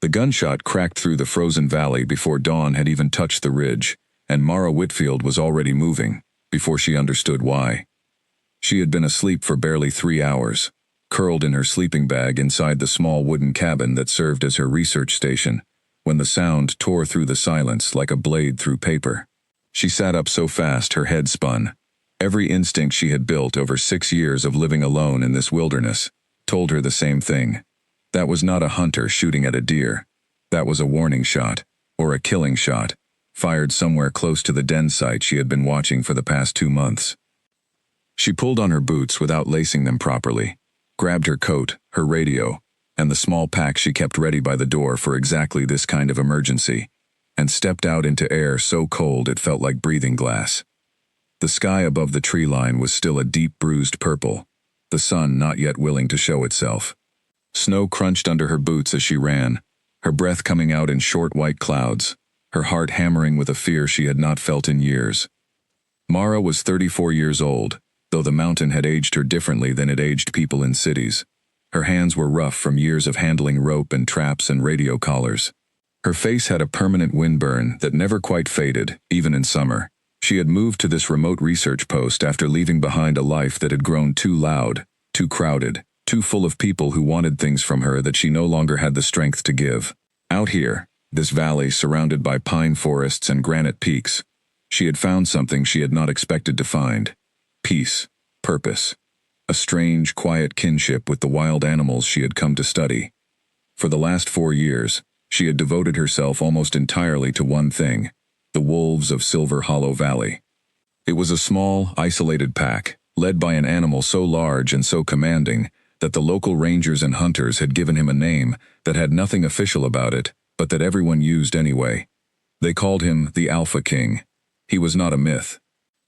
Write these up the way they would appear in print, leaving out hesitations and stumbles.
The gunshot cracked through the frozen valley before dawn had even touched the ridge, and Mara Whitfield was already moving, before she understood why. She had been asleep for barely 3 hours, curled in her sleeping bag inside the small wooden cabin that served as her research station, when the sound tore through the silence like a blade through paper. She sat up so fast her head spun. Every instinct she had built over 6 years of living alone in this wilderness told her the same thing. That was not a hunter shooting at a deer. That was a warning shot, or a killing shot, fired somewhere close to the den site she had been watching for the past 2 months. She pulled on her boots without lacing them properly, grabbed her coat, her radio, and the small pack she kept ready by the door for exactly this kind of emergency, and stepped out into air so cold it felt like breathing glass. The sky above the tree line was still a deep bruised purple, the sun not yet willing to show itself. Snow crunched under her boots as she ran, her breath coming out in short white clouds, her heart hammering with a fear she had not felt in years. Mara was 34 years old, though the mountain had aged her differently than it aged people in cities. Her hands were rough from years of handling rope and traps and radio collars. Her face had a permanent windburn that never quite faded, even in summer. She had moved to this remote research post after leaving behind a life that had grown too loud, too crowded, too full of people who wanted things from her that she no longer had the strength to give. Out here, this valley surrounded by pine forests and granite peaks, she had found something she had not expected to find. Peace, purpose, a strange, quiet kinship with the wild animals she had come to study. For the last 4 years, she had devoted herself almost entirely to one thing: the wolves of Silver Hollow Valley. It was a small, isolated pack, led by an animal so large and so commanding that the local rangers and hunters had given him a name that had nothing official about it, but that everyone used anyway. They called him the Alpha King. He was not a myth.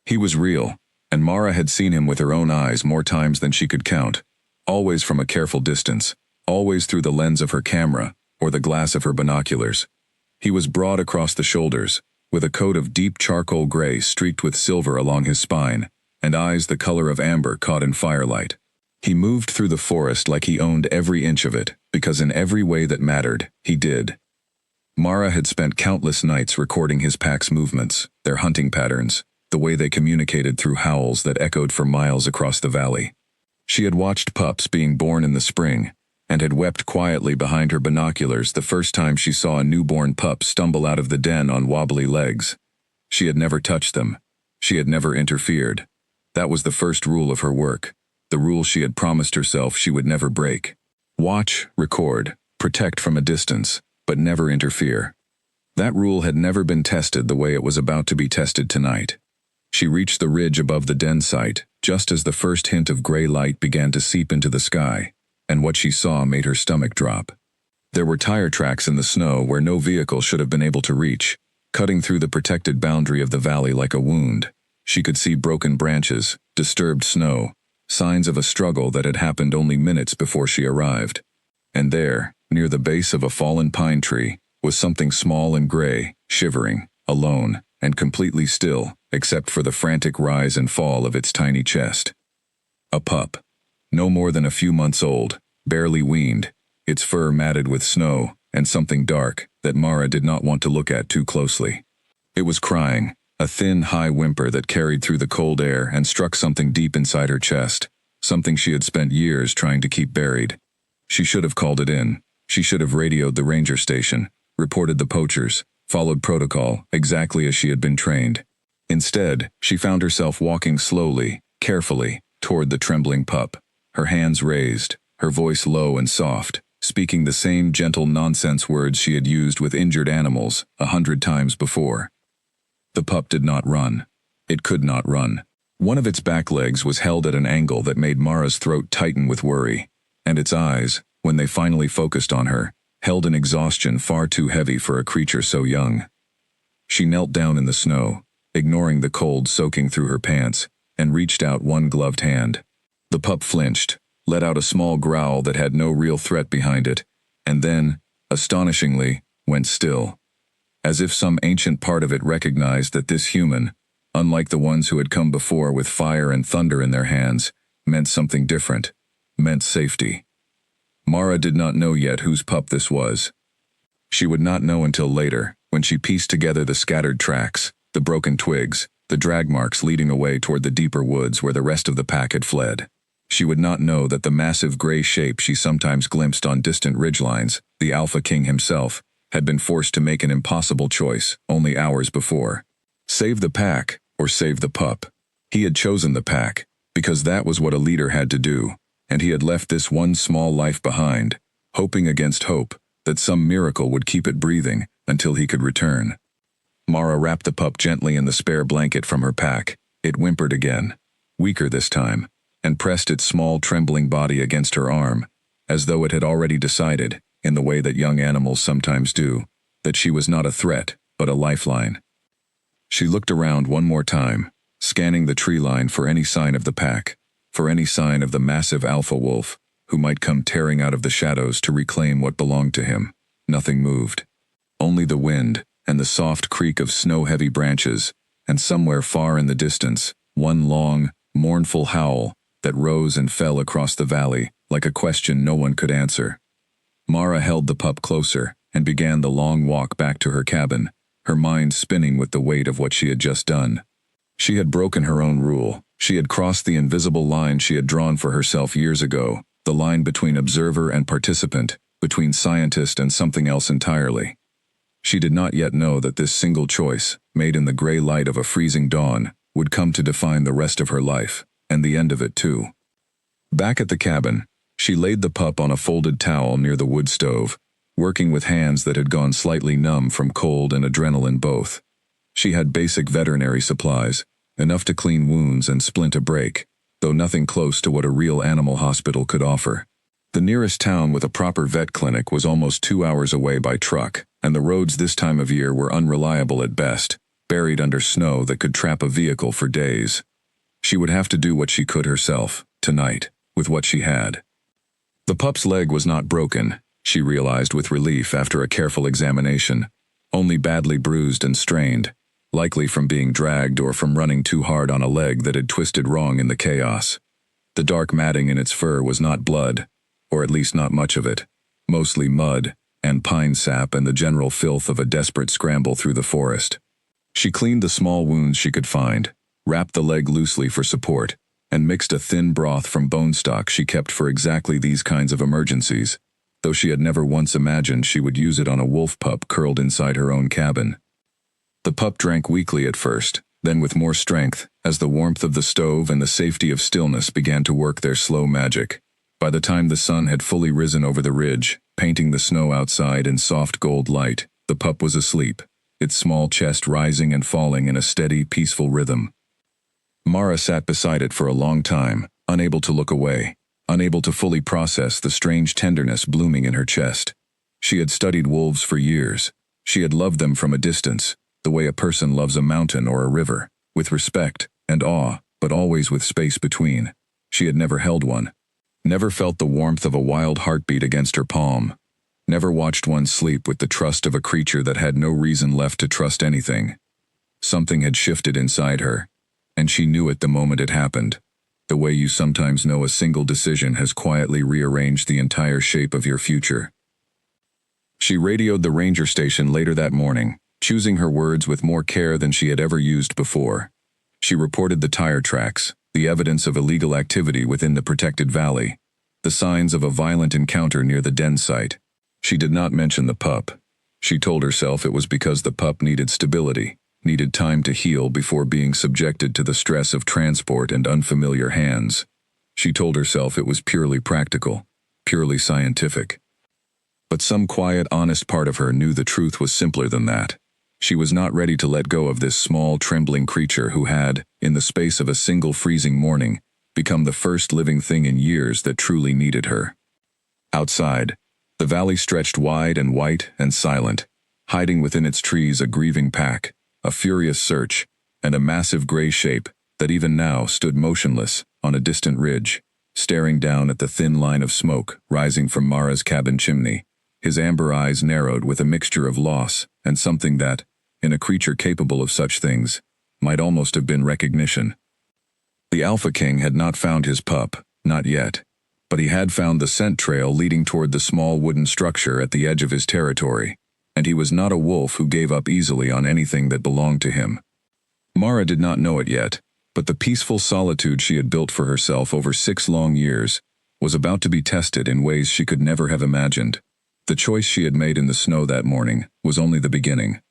He was real, and Mara had seen him with her own eyes more times than she could count, always from a careful distance, always through the lens of her camera or the glass of her binoculars. He was broad across the shoulders, with a coat of deep charcoal gray streaked with silver along his spine, and eyes the color of amber caught in firelight. He moved through the forest like he owned every inch of it, because in every way that mattered, he did. Mara had spent countless nights recording his pack's movements, their hunting patterns, the way they communicated through howls that echoed for miles across the valley. She had watched pups being born in the spring, and had wept quietly behind her binoculars the first time she saw a newborn pup stumble out of the den on wobbly legs. She had never touched them. She had never interfered. That was the first rule of her work, the rule she had promised herself she would never break. Watch, record, protect from a distance, but never interfere. That rule had never been tested the way it was about to be tested tonight. She reached the ridge above the den site, just as the first hint of gray light began to seep into the sky, and what she saw made her stomach drop. There were tire tracks in the snow where no vehicle should have been able to reach, cutting through the protected boundary of the valley like a wound. She could see broken branches, disturbed snow, signs of a struggle that had happened only minutes before she arrived. And there, near the base of a fallen pine tree, was something small and gray, shivering, alone, and completely still, except for the frantic rise and fall of its tiny chest. A pup. No more than a few months old, barely weaned, its fur matted with snow, and something dark that Mara did not want to look at too closely. It was crying, a thin, high whimper that carried through the cold air and struck something deep inside her chest, something she had spent years trying to keep buried. She should have called it in. She should have radioed the ranger station, reported the poachers, followed protocol exactly as she had been trained. Instead, she found herself walking slowly, carefully, toward the trembling pup, her hands raised, her voice low and soft, speaking the same gentle nonsense words she had used with injured animals 100 times before. The pup did not run. It could not run. One of its back legs was held at an angle that made Mara's throat tighten with worry, and its eyes, when they finally focused on her, held an exhaustion far too heavy for a creature so young. She knelt down in the snow, ignoring the cold soaking through her pants, and reached out one gloved hand. The pup flinched, let out a small growl that had no real threat behind it, and then, astonishingly, went still. As if some ancient part of it recognized that this human, unlike the ones who had come before with fire and thunder in their hands, meant something different, meant safety. Mara did not know yet whose pup this was. She would not know until later, when she pieced together the scattered tracks, the broken twigs, the drag marks leading away toward the deeper woods where the rest of the pack had fled. She would not know that the massive gray shape she sometimes glimpsed on distant ridgelines, the Alpha King himself, had been forced to make an impossible choice only hours before. Save the pack, or save the pup. He had chosen the pack, because that was what a leader had to do, and he had left this one small life behind, hoping against hope that some miracle would keep it breathing until he could return. Mara wrapped the pup gently in the spare blanket from her pack. It whimpered again, weaker this time, and pressed its small trembling body against her arm, as though it had already decided, in the way that young animals sometimes do, that she was not a threat, but a lifeline. She looked around one more time, scanning the tree line for any sign of the pack, for any sign of the massive alpha wolf, who might come tearing out of the shadows to reclaim what belonged to him. Nothing moved. Only the wind, and the soft creak of snow-heavy branches, and somewhere far in the distance, one long, mournful howl that rose and fell across the valley like a question no one could answer. Mara held the pup closer and began the long walk back to her cabin, her mind spinning with the weight of what she had just done. She had broken her own rule. She had crossed the invisible line she had drawn for herself years ago, the line between observer and participant, between scientist and something else entirely. She did not yet know that this single choice, made in the gray light of a freezing dawn, would come to define the rest of her life, and the end of it too. Back at the cabin, she laid the pup on a folded towel near the wood stove, working with hands that had gone slightly numb from cold and adrenaline both. She had basic veterinary supplies, enough to clean wounds and splint a break, though nothing close to what a real animal hospital could offer. The nearest town with a proper vet clinic was almost 2 hours away by truck, and the roads this time of year were unreliable at best, buried under snow that could trap a vehicle for days. She would have to do what she could herself, tonight, with what she had. The pup's leg was not broken, she realized with relief after a careful examination, only badly bruised and strained, likely from being dragged or from running too hard on a leg that had twisted wrong in the chaos. The dark matting in its fur was not blood, or at least not much of it, mostly mud, and pine sap and the general filth of a desperate scramble through the forest. She cleaned the small wounds she could find, wrapped the leg loosely for support, and mixed a thin broth from bone stock she kept for exactly these kinds of emergencies, though she had never once imagined she would use it on a wolf pup curled inside her own cabin. The pup drank weakly at first, then with more strength, as the warmth of the stove and the safety of stillness began to work their slow magic. By the time the sun had fully risen over the ridge, painting the snow outside in soft gold light, the pup was asleep, its small chest rising and falling in a steady, peaceful rhythm. Mara sat beside it for a long time, unable to look away, unable to fully process the strange tenderness blooming in her chest. She had studied wolves for years. She had loved them from a distance, the way a person loves a mountain or a river, with respect and awe, but always with space between. She had never held one. Never felt the warmth of a wild heartbeat against her palm. Never watched one sleep with the trust of a creature that had no reason left to trust anything. Something had shifted inside her, and she knew it the moment it happened, the way you sometimes know a single decision has quietly rearranged the entire shape of your future. She radioed the ranger station later that morning, choosing her words with more care than she had ever used before. She reported the tire tracks, the evidence of illegal activity within the protected valley, the signs of a violent encounter near the den site. She did not mention the pup. She told herself it was because the pup needed stability, needed time to heal before being subjected to the stress of transport and unfamiliar hands. She told herself it was purely practical, purely scientific. But some quiet, honest part of her knew the truth was simpler than that. She was not ready to let go of this small, trembling creature who had, in the space of a single freezing morning, become the first living thing in years that truly needed her. Outside, the valley stretched wide and white and silent, hiding within its trees a grieving pack, a furious search, and a massive gray shape that even now stood motionless on a distant ridge, staring down at the thin line of smoke rising from Mara's cabin chimney. His amber eyes narrowed with a mixture of loss and something that, in a creature capable of such things, might almost have been recognition. The Alpha King had not found his pup, not yet, but he had found the scent trail leading toward the small wooden structure at the edge of his territory. and he was not a wolf who gave up easily on anything that belonged to him. Mara did not know it yet, but the peaceful solitude she had built for herself over 6 long years was about to be tested in ways she could never have imagined. The choice she had made in the snow that morning was only the beginning.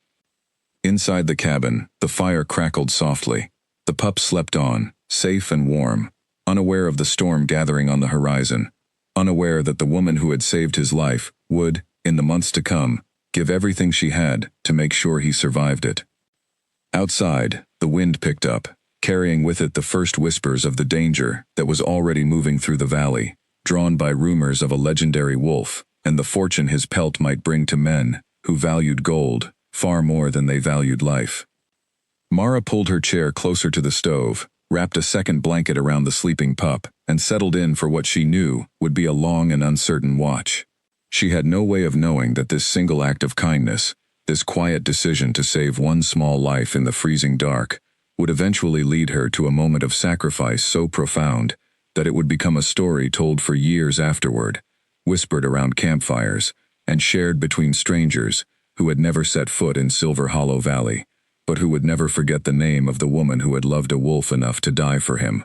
Inside the cabin, the fire crackled softly. The pup slept on, safe and warm, unaware of the storm gathering on the horizon, unaware that the woman who had saved his life would, in the months to come, give everything she had to make sure he survived it. Outside, the wind picked up, carrying with it the first whispers of the danger that was already moving through the valley, drawn by rumors of a legendary wolf and the fortune his pelt might bring to men who valued gold far more than they valued life. Mara pulled her chair closer to the stove, wrapped a second blanket around the sleeping pup, and settled in for what she knew would be a long and uncertain watch. She had no way of knowing that this single act of kindness, this quiet decision to save one small life in the freezing dark, would eventually lead her to a moment of sacrifice so profound that it would become a story told for years afterward, whispered around campfires, and shared between strangers who had never set foot in Silver Hollow Valley, but who would never forget the name of the woman who had loved a wolf enough to die for him.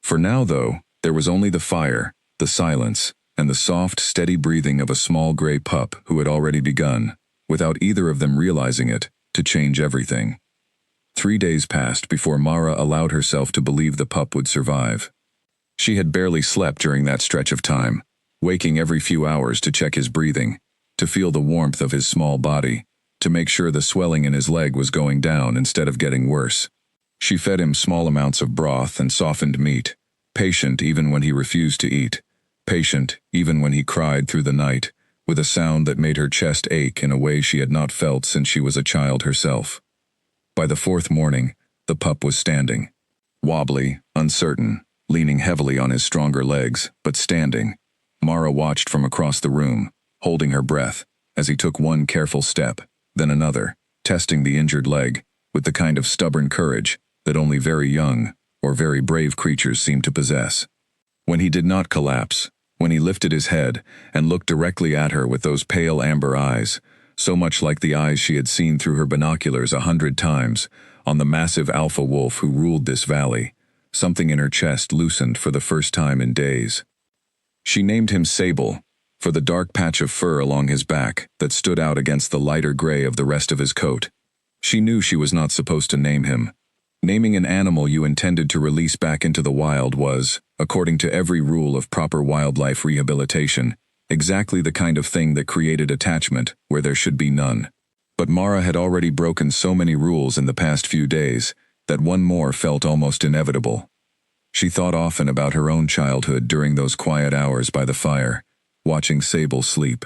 For now, though, there was only the fire, the silence, and the soft, steady breathing of a small gray pup who had already begun, without either of them realizing it, to change everything. 3 days passed before Mara allowed herself to believe the pup would survive. She had barely slept during that stretch of time, waking every few hours to check his breathing, to feel the warmth of his small body, to make sure the swelling in his leg was going down instead of getting worse. She fed him small amounts of broth and softened meat, patient even when he refused to eat, patient even when he cried through the night, with a sound that made her chest ache in a way she had not felt since she was a child herself. By the 4th morning, the pup was standing. Wobbly, uncertain, leaning heavily on his stronger legs, but standing. Mara watched from across the room, holding her breath, as he took one careful step, then another, testing the injured leg, with the kind of stubborn courage that only very young or very brave creatures seem to possess. When he did not collapse, when he lifted his head and looked directly at her with those pale amber eyes, so much like the eyes she had seen through her binoculars 100 times, on the massive alpha wolf who ruled this valley, something in her chest loosened for the first time in days. She named him Sable, for the dark patch of fur along his back that stood out against the lighter gray of the rest of his coat. She knew she was not supposed to name him. Naming an animal you intended to release back into the wild was, according to every rule of proper wildlife rehabilitation, exactly the kind of thing that created attachment where there should be none. But Mara had already broken so many rules in the past few days that one more felt almost inevitable. She thought often about her own childhood during those quiet hours by the fire, watching Sable sleep.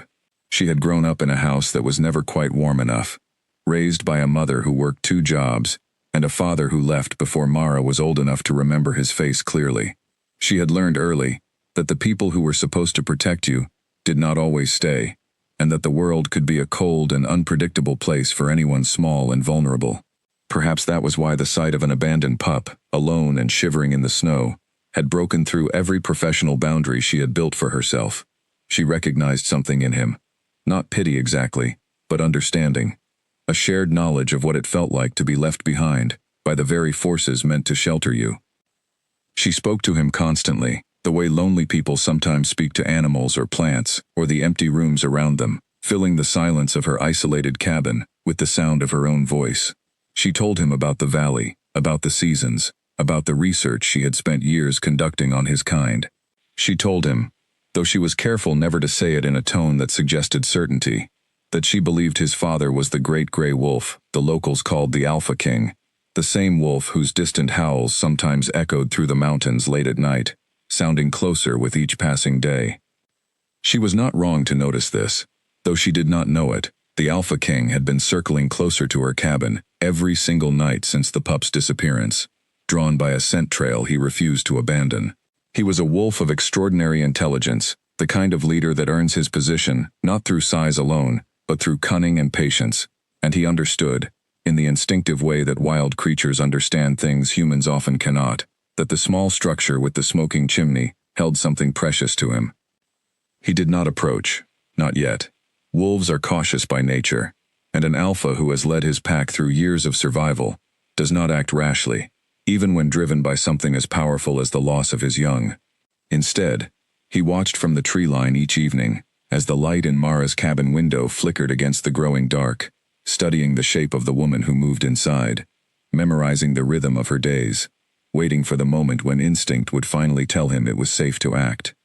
She had grown up in a house that was never quite warm enough, raised by a mother who worked 2 jobs, and a father who left before Mara was old enough to remember his face clearly. She had learned early that the people who were supposed to protect you did not always stay, and that the world could be a cold and unpredictable place for anyone small and vulnerable. Perhaps that was why the sight of an abandoned pup, alone and shivering in the snow, had broken through every professional boundary she had built for herself. She recognized something in him. Not pity exactly, but understanding. A shared knowledge of what it felt like to be left behind by the very forces meant to shelter you. She spoke to him constantly, the way lonely people sometimes speak to animals or plants, or the empty rooms around them, filling the silence of her isolated cabin with the sound of her own voice. She told him about the valley, about the seasons, about the research she had spent years conducting on his kind. She told him, though she was careful never to say it in a tone that suggested certainty, that she believed his father was the great gray wolf the locals called the Alpha King, the same wolf whose distant howls sometimes echoed through the mountains late at night, sounding closer with each passing day. She was not wrong to notice this. Though she did not know it, the Alpha King had been circling closer to her cabin every single night since the pup's disappearance, drawn by a scent trail he refused to abandon. He was a wolf of extraordinary intelligence, the kind of leader that earns his position not through size alone, but through cunning and patience, and he understood, in the instinctive way that wild creatures understand things humans often cannot, that the small structure with the smoking chimney held something precious to him. He did not approach, not yet. Wolves are cautious by nature, and an alpha who has led his pack through years of survival does not act rashly, even when driven by something as powerful as the loss of his young. Instead, he watched from the tree line each evening as the light in Mara's cabin window flickered against the growing dark, studying the shape of the woman who moved inside, memorizing the rhythm of her days, waiting for the moment when instinct would finally tell him it was safe to act.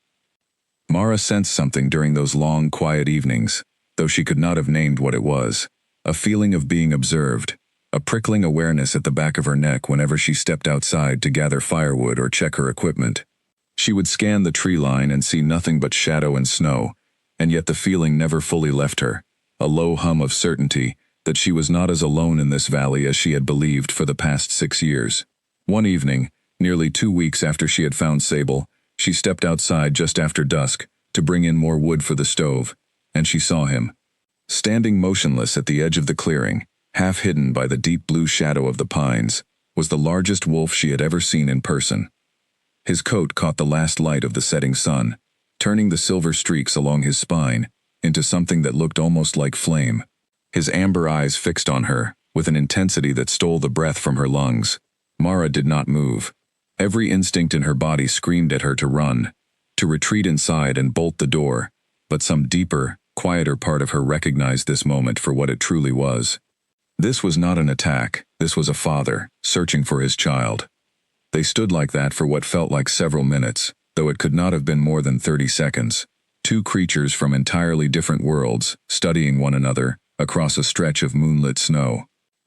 Mara sensed something during those long, quiet evenings, though she could not have named what it was. A feeling of being observed, a prickling awareness at the back of her neck whenever she stepped outside to gather firewood or check her equipment. She would scan the tree line and see nothing but shadow and snow, and yet the feeling never fully left her, a low hum of certainty that she was not as alone in this valley as she had believed for the past 6 years. One evening, nearly 2 weeks after she had found Sable, she stepped outside just after dusk to bring in more wood for the stove, and she saw him. Standing motionless at the edge of the clearing, half hidden by the deep blue shadow of the pines, was the largest wolf she had ever seen in person. His coat caught the last light of the setting sun, turning the silver streaks along his spine into something that looked almost like flame. His amber eyes fixed on her, with an intensity that stole the breath from her lungs. Mara did not move. Every instinct in her body screamed at her to run, to retreat inside and bolt the door, but some deeper, quieter part of her recognized this moment for what it truly was. This was not an attack, this was a father, searching for his child. They stood like that for what felt like several minutes, though it could not have been more than 30 seconds. Two creatures from entirely different worlds, studying one another, across a stretch of moonlit snow.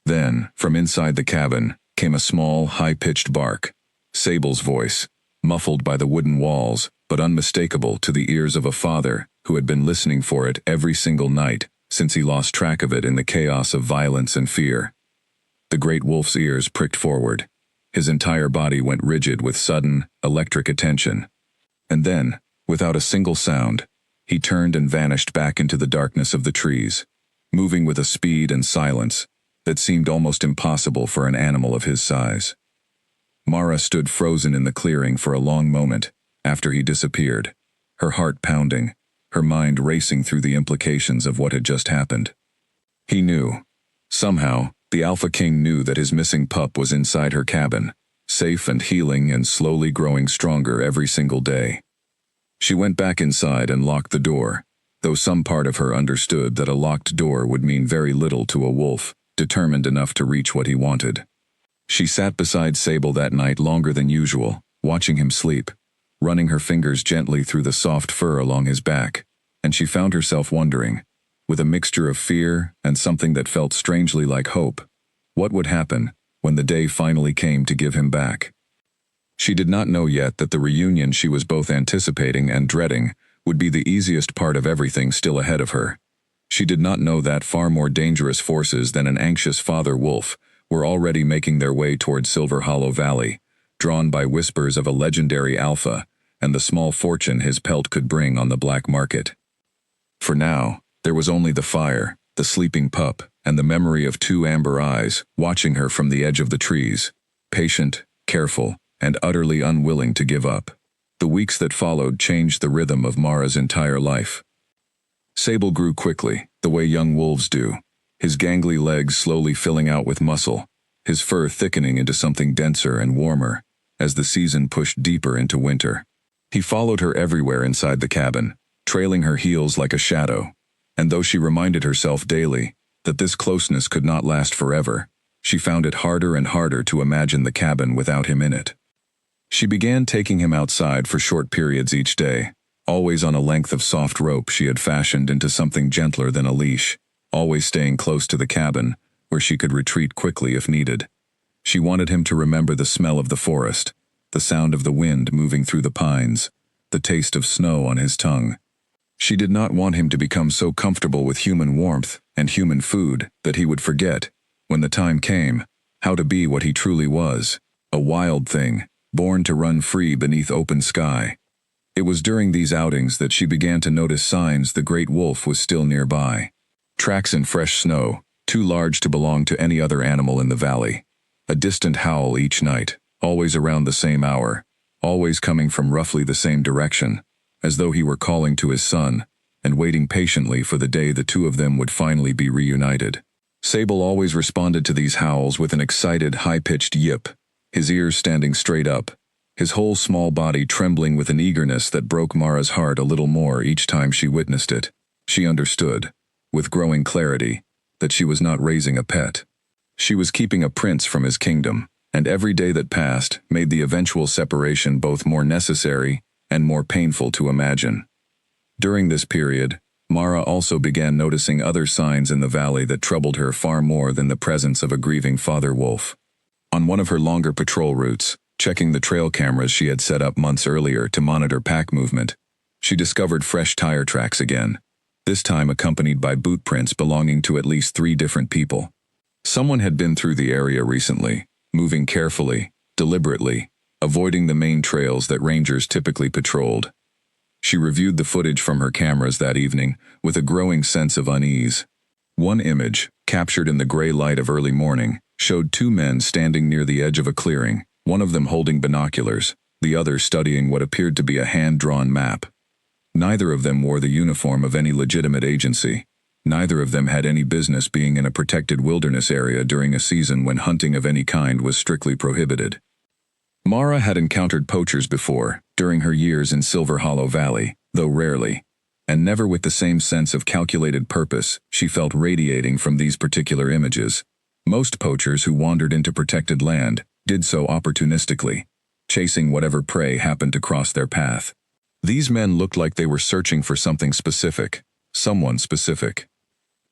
Then, from inside the cabin, came a small, high-pitched bark. Sable's voice, muffled by the wooden walls, but unmistakable to the ears of a father who had been listening for it every single night since he lost track of it in the chaos of violence and fear. The great wolf's ears pricked forward. His entire body went rigid with sudden, electric attention. And then, without a single sound, he turned and vanished back into the darkness of the trees, moving with a speed and silence that seemed almost impossible for an animal of his size. Mara stood frozen in the clearing for a long moment after he disappeared, her heart pounding, her mind racing through the implications of what had just happened. He knew. Somehow, the Alpha King knew that his missing pup was inside her cabin, safe and healing and slowly growing stronger every single day. She went back inside and locked the door, though some part of her understood that a locked door would mean very little to a wolf, determined enough to reach what he wanted. She sat beside Sable that night longer than usual, watching him sleep, running her fingers gently through the soft fur along his back, and she found herself wondering, with a mixture of fear and something that felt strangely like hope, what would happen when the day finally came to give him back. She did not know yet that the reunion she was both anticipating and dreading would be the easiest part of everything still ahead of her. She did not know that far more dangerous forces than an anxious father wolf were already making their way toward Silver Hollow Valley, drawn by whispers of a legendary alpha and the small fortune his pelt could bring on the black market. For now, there was only the fire, the sleeping pup, and the memory of two amber eyes watching her from the edge of the trees, patient, careful, and utterly unwilling to give up. The weeks that followed changed the rhythm of Mara's entire life. Sable grew quickly, the way young wolves do, his gangly legs slowly filling out with muscle, his fur thickening into something denser and warmer, as the season pushed deeper into winter. He followed her everywhere inside the cabin, trailing her heels like a shadow, and though she reminded herself daily that this closeness could not last forever, she found it harder and harder to imagine the cabin without him in it. She began taking him outside for short periods each day, always on a length of soft rope she had fashioned into something gentler than a leash, always staying close to the cabin, where she could retreat quickly if needed. She wanted him to remember the smell of the forest, the sound of the wind moving through the pines, the taste of snow on his tongue. She did not want him to become so comfortable with human warmth and human food that he would forget, when the time came, how to be what he truly was, a wild thing, born to run free beneath open sky. It was during these outings that she began to notice signs the great wolf was still nearby. Tracks in fresh snow, too large to belong to any other animal in the valley. A distant howl each night, always around the same hour, always coming from roughly the same direction, as though he were calling to his son, and waiting patiently for the day the two of them would finally be reunited. Sable always responded to these howls with an excited, high-pitched yip, his ears standing straight up, his whole small body trembling with an eagerness that broke Mara's heart a little more each time she witnessed it. She understood, with growing clarity, that she was not raising a pet. She was keeping a prince from his kingdom, and every day that passed made the eventual separation both more necessary and more painful to imagine. During this period, Mara also began noticing other signs in the valley that troubled her far more than the presence of a grieving father wolf. On one of her longer patrol routes, checking the trail cameras she had set up months earlier to monitor pack movement, she discovered fresh tire tracks again, this time accompanied by boot prints belonging to at least 3 different people. Someone had been through the area recently, moving carefully, deliberately, avoiding the main trails that rangers typically patrolled. She reviewed the footage from her cameras that evening with a growing sense of unease. One image, captured in the gray light of early morning, showed 2 men standing near the edge of a clearing, one of them holding binoculars, the other studying what appeared to be a hand-drawn map. Neither of them wore the uniform of any legitimate agency. Neither of them had any business being in a protected wilderness area during a season when hunting of any kind was strictly prohibited. Mara had encountered poachers before, during her years in Silver Hollow Valley, though rarely, and never with the same sense of calculated purpose she felt radiating from these particular images. Most poachers who wandered into protected land did so opportunistically, chasing whatever prey happened to cross their path. These men looked like they were searching for something specific, someone specific.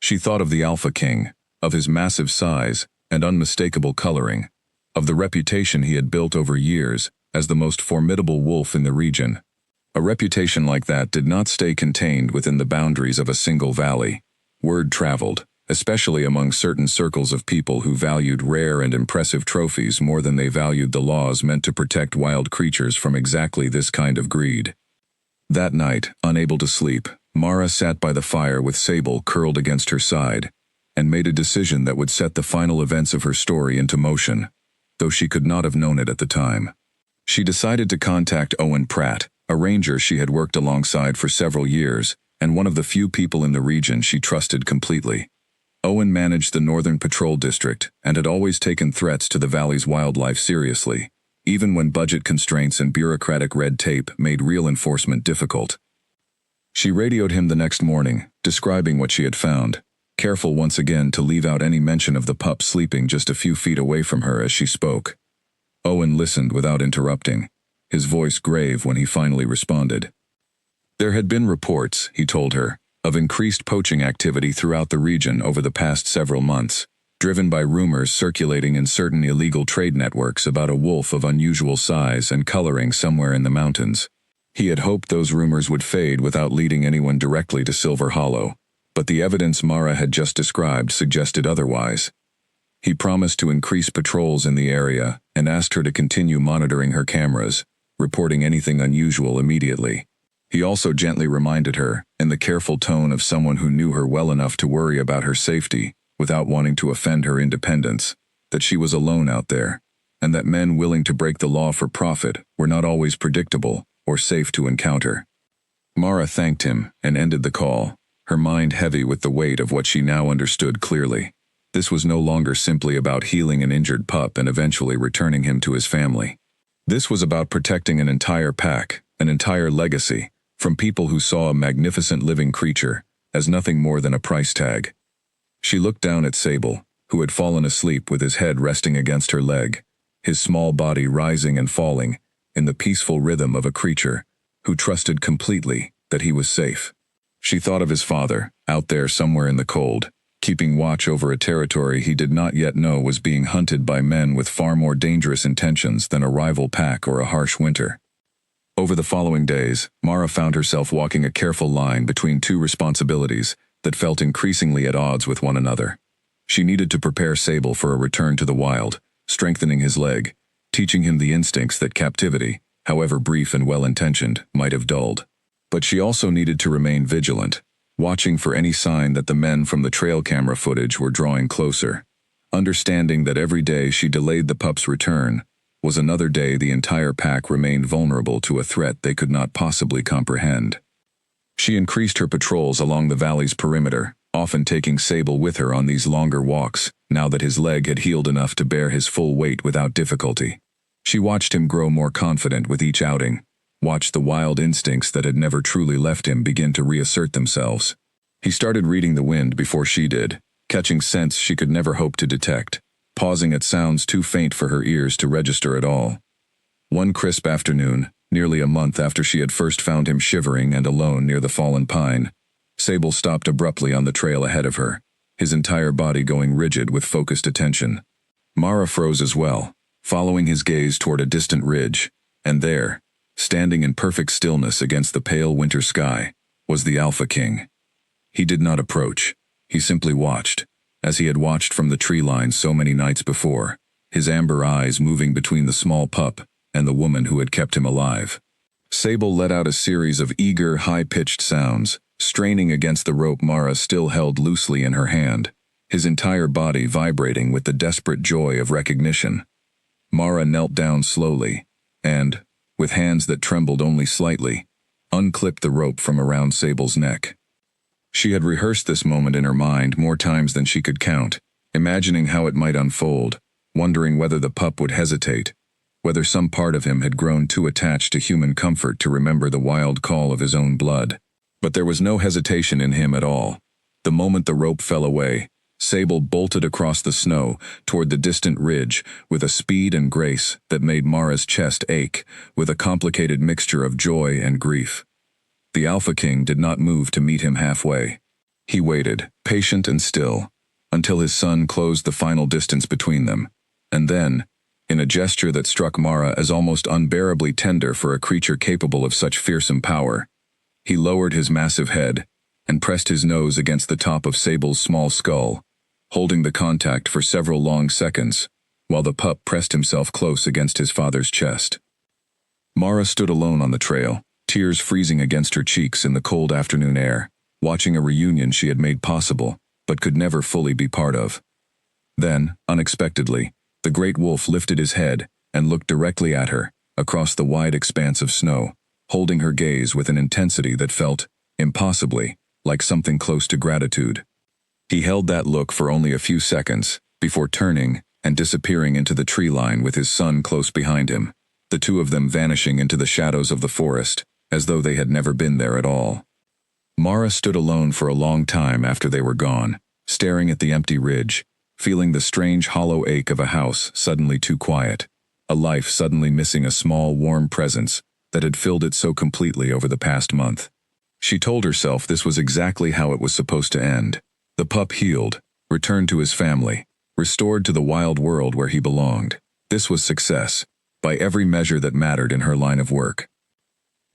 She thought of the Alpha King, of his massive size and unmistakable coloring, of the reputation he had built over years as the most formidable wolf in the region. A reputation like that did not stay contained within the boundaries of a single valley. Word traveled, especially among certain circles of people who valued rare and impressive trophies more than they valued the laws meant to protect wild creatures from exactly this kind of greed. That night, unable to sleep, Mara sat by the fire with Sable curled against her side, and made a decision that would set the final events of her story into motion, though she could not have known it at the time. She decided to contact Owen Pratt, a ranger she had worked alongside for several years, and one of the few people in the region she trusted completely. Owen managed the Northern Patrol District and had always taken threats to the valley's wildlife seriously, even when budget constraints and bureaucratic red tape made real enforcement difficult. She radioed him the next morning, describing what she had found, careful once again to leave out any mention of the pup sleeping just a few feet away from her as she spoke. Owen listened without interrupting, his voice grave when he finally responded. There had been reports, he told her, of increased poaching activity throughout the region over the past several months, driven by rumors circulating in certain illegal trade networks about a wolf of unusual size and coloring somewhere in the mountains. He had hoped those rumors would fade without leading anyone directly to Silver Hollow, but the evidence Mara had just described suggested otherwise. He promised to increase patrols in the area and asked her to continue monitoring her cameras, reporting anything unusual immediately. He also gently reminded her, in the careful tone of someone who knew her well enough to worry about her safety without wanting to offend her independence, that she was alone out there, and that men willing to break the law for profit were not always predictable or safe to encounter. Mara thanked him and ended the call, her mind heavy with the weight of what she now understood clearly. This was no longer simply about healing an injured pup and eventually returning him to his family. This was about protecting an entire pack, an entire legacy, from people who saw a magnificent living creature as nothing more than a price tag. She looked down at Sable, who had fallen asleep with his head resting against her leg, his small body rising and falling in the peaceful rhythm of a creature who trusted completely that he was safe. She thought of his father, out there somewhere in the cold, keeping watch over a territory he did not yet know was being hunted by men with far more dangerous intentions than a rival pack or a harsh winter. Over the following days, Mara found herself walking a careful line between 2 responsibilities that felt increasingly at odds with one another. She needed to prepare Sable for a return to the wild, strengthening his leg, teaching him the instincts that captivity, however brief and well-intentioned, might have dulled. But she also needed to remain vigilant, watching for any sign that the men from the trail camera footage were drawing closer, understanding that every day she delayed the pup's return was another day the entire pack remained vulnerable to a threat they could not possibly comprehend. She increased her patrols along the valley's perimeter, often taking Sable with her on these longer walks, now that his leg had healed enough to bear his full weight without difficulty. She watched him grow more confident with each outing, watched the wild instincts that had never truly left him begin to reassert themselves. He started reading the wind before she did, catching scents she could never hope to detect, pausing at sounds too faint for her ears to register at all. One crisp afternoon, nearly a month after she had first found him shivering and alone near the fallen pine, Sable stopped abruptly on the trail ahead of her, his entire body going rigid with focused attention. Mara froze as well, following his gaze toward a distant ridge, and there, standing in perfect stillness against the pale winter sky, was the Alpha King. He did not approach. He simply watched, as he had watched from the tree line so many nights before, his amber eyes moving between the small pup and the woman who had kept him alive. Sable let out a series of eager, high-pitched sounds, straining against the rope Mara still held loosely in her hand, his entire body vibrating with the desperate joy of recognition. Mara knelt down slowly, and, with hands that trembled only slightly, unclipped the rope from around Sable's neck. She had rehearsed this moment in her mind more times than she could count, imagining how it might unfold, wondering whether the pup would hesitate, whether some part of him had grown too attached to human comfort to remember the wild call of his own blood. But there was no hesitation in him at all. The moment the rope fell away, Sable bolted across the snow toward the distant ridge with a speed and grace that made Mara's chest ache with a complicated mixture of joy and grief. The Alpha King did not move to meet him halfway. He waited, patient and still, until his son closed the final distance between them, and then, in a gesture that struck Mara as almost unbearably tender for a creature capable of such fearsome power, he lowered his massive head and pressed his nose against the top of Sable's small skull, holding the contact for several long seconds, while the pup pressed himself close against his father's chest. Mara stood alone on the trail, tears freezing against her cheeks in the cold afternoon air, watching a reunion she had made possible, but could never fully be part of. Then, unexpectedly, the great wolf lifted his head and looked directly at her, across the wide expanse of snow, holding her gaze with an intensity that felt, impossibly, like something close to gratitude. He held that look for only a few seconds, before turning and disappearing into the tree line with his son close behind him, the two of them vanishing into the shadows of the forest, as though they had never been there at all. Mara stood alone for a long time after they were gone, staring at the empty ridge, feeling the strange hollow ache of a house suddenly too quiet, a life suddenly missing a small, warm presence that had filled it so completely over the past month. She told herself this was exactly how it was supposed to end. The pup healed, returned to his family, restored to the wild world where he belonged. This was success, by every measure that mattered in her line of work.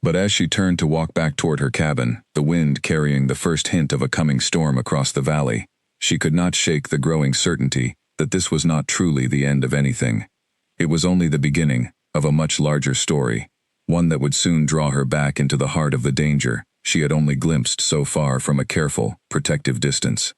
But as she turned to walk back toward her cabin, the wind carrying the first hint of a coming storm across the valley, she could not shake the growing certainty that this was not truly the end of anything. It was only the beginning of a much larger story, one that would soon draw her back into the heart of the danger she had only glimpsed so far from a careful, protective distance.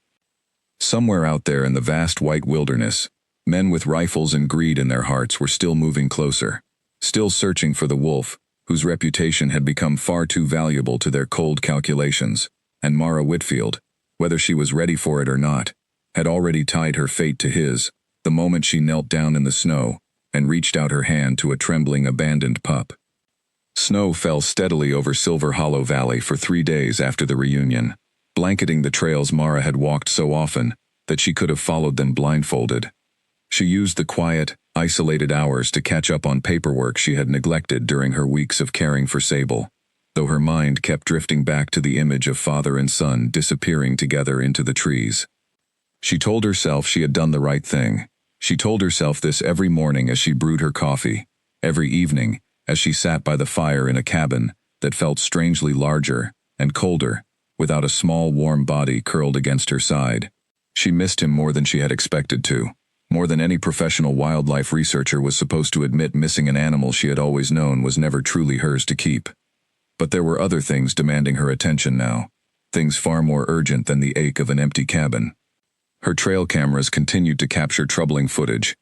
Somewhere out there in the vast white wilderness, men with rifles and greed in their hearts were still moving closer, still searching for the wolf, whose reputation had become far too valuable to their cold calculations, and Mara Whitfield, whether she was ready for it or not, had already tied her fate to his, the moment she knelt down in the snow and reached out her hand to a trembling, abandoned pup. Snow fell steadily over Silver Hollow Valley for 3 days after the reunion, blanketing the trails Mara had walked so often that she could have followed them blindfolded. She used the quiet, isolated hours to catch up on paperwork she had neglected during her weeks of caring for Sable, though her mind kept drifting back to the image of father and son disappearing together into the trees. She told herself she had done the right thing. She told herself this every morning as she brewed her coffee, every evening as she sat by the fire in a cabin that felt strangely larger and colder, without a small warm body curled against her side. She missed him more than she had expected to, more than any professional wildlife researcher was supposed to admit. Missing an animal she had always known was never truly hers to keep. But there were other things demanding her attention now, things far more urgent than the ache of an empty cabin. Her trail cameras continued to capture troubling footage.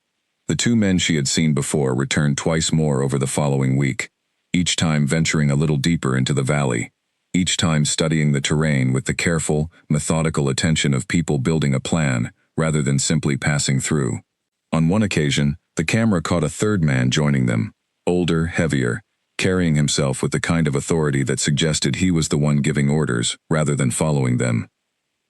The 2 men she had seen before returned twice more over the following week, each time venturing a little deeper into the valley, each time studying the terrain with the careful, methodical attention of people building a plan, rather than simply passing through. On one occasion, the camera caught a third man joining them, older, heavier, carrying himself with the kind of authority that suggested he was the one giving orders, rather than following them.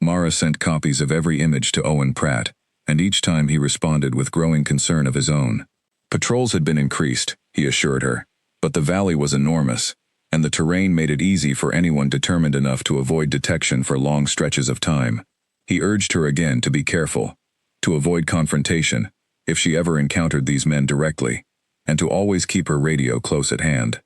Mara sent copies of every image to Owen Pratt, and each time he responded with growing concern of his own. Patrols had been increased, he assured her, but the valley was enormous, and the terrain made it easy for anyone determined enough to avoid detection for long stretches of time. He urged her again to be careful, to avoid confrontation, if she ever encountered these men directly, and to always keep her radio close at hand.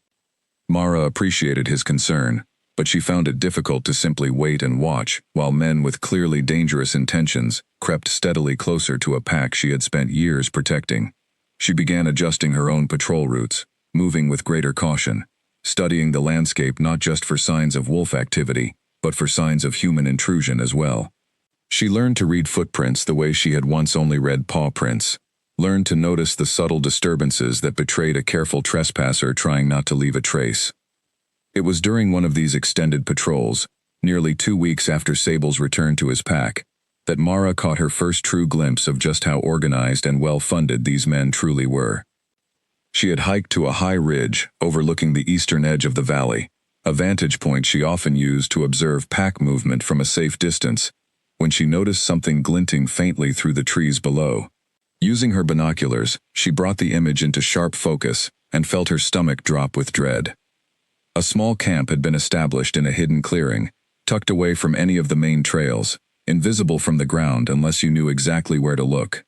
Mara appreciated his concern, but she found it difficult to simply wait and watch while men with clearly dangerous intentions crept steadily closer to a pack she had spent years protecting. She began adjusting her own patrol routes, moving with greater caution, studying the landscape not just for signs of wolf activity, but for signs of human intrusion as well. She learned to read footprints the way she had once only read paw prints, learned to notice the subtle disturbances that betrayed a careful trespasser trying not to leave a trace. It was during one of these extended patrols, nearly 2 weeks after Sable's return to his pack, that Mara caught her first true glimpse of just how organized and well-funded these men truly were. She had hiked to a high ridge overlooking the eastern edge of the valley, a vantage point she often used to observe pack movement from a safe distance, when she noticed something glinting faintly through the trees below. Using her binoculars, she brought the image into sharp focus and felt her stomach drop with dread. A small camp had been established in a hidden clearing, tucked away from any of the main trails, invisible from the ground unless you knew exactly where to look.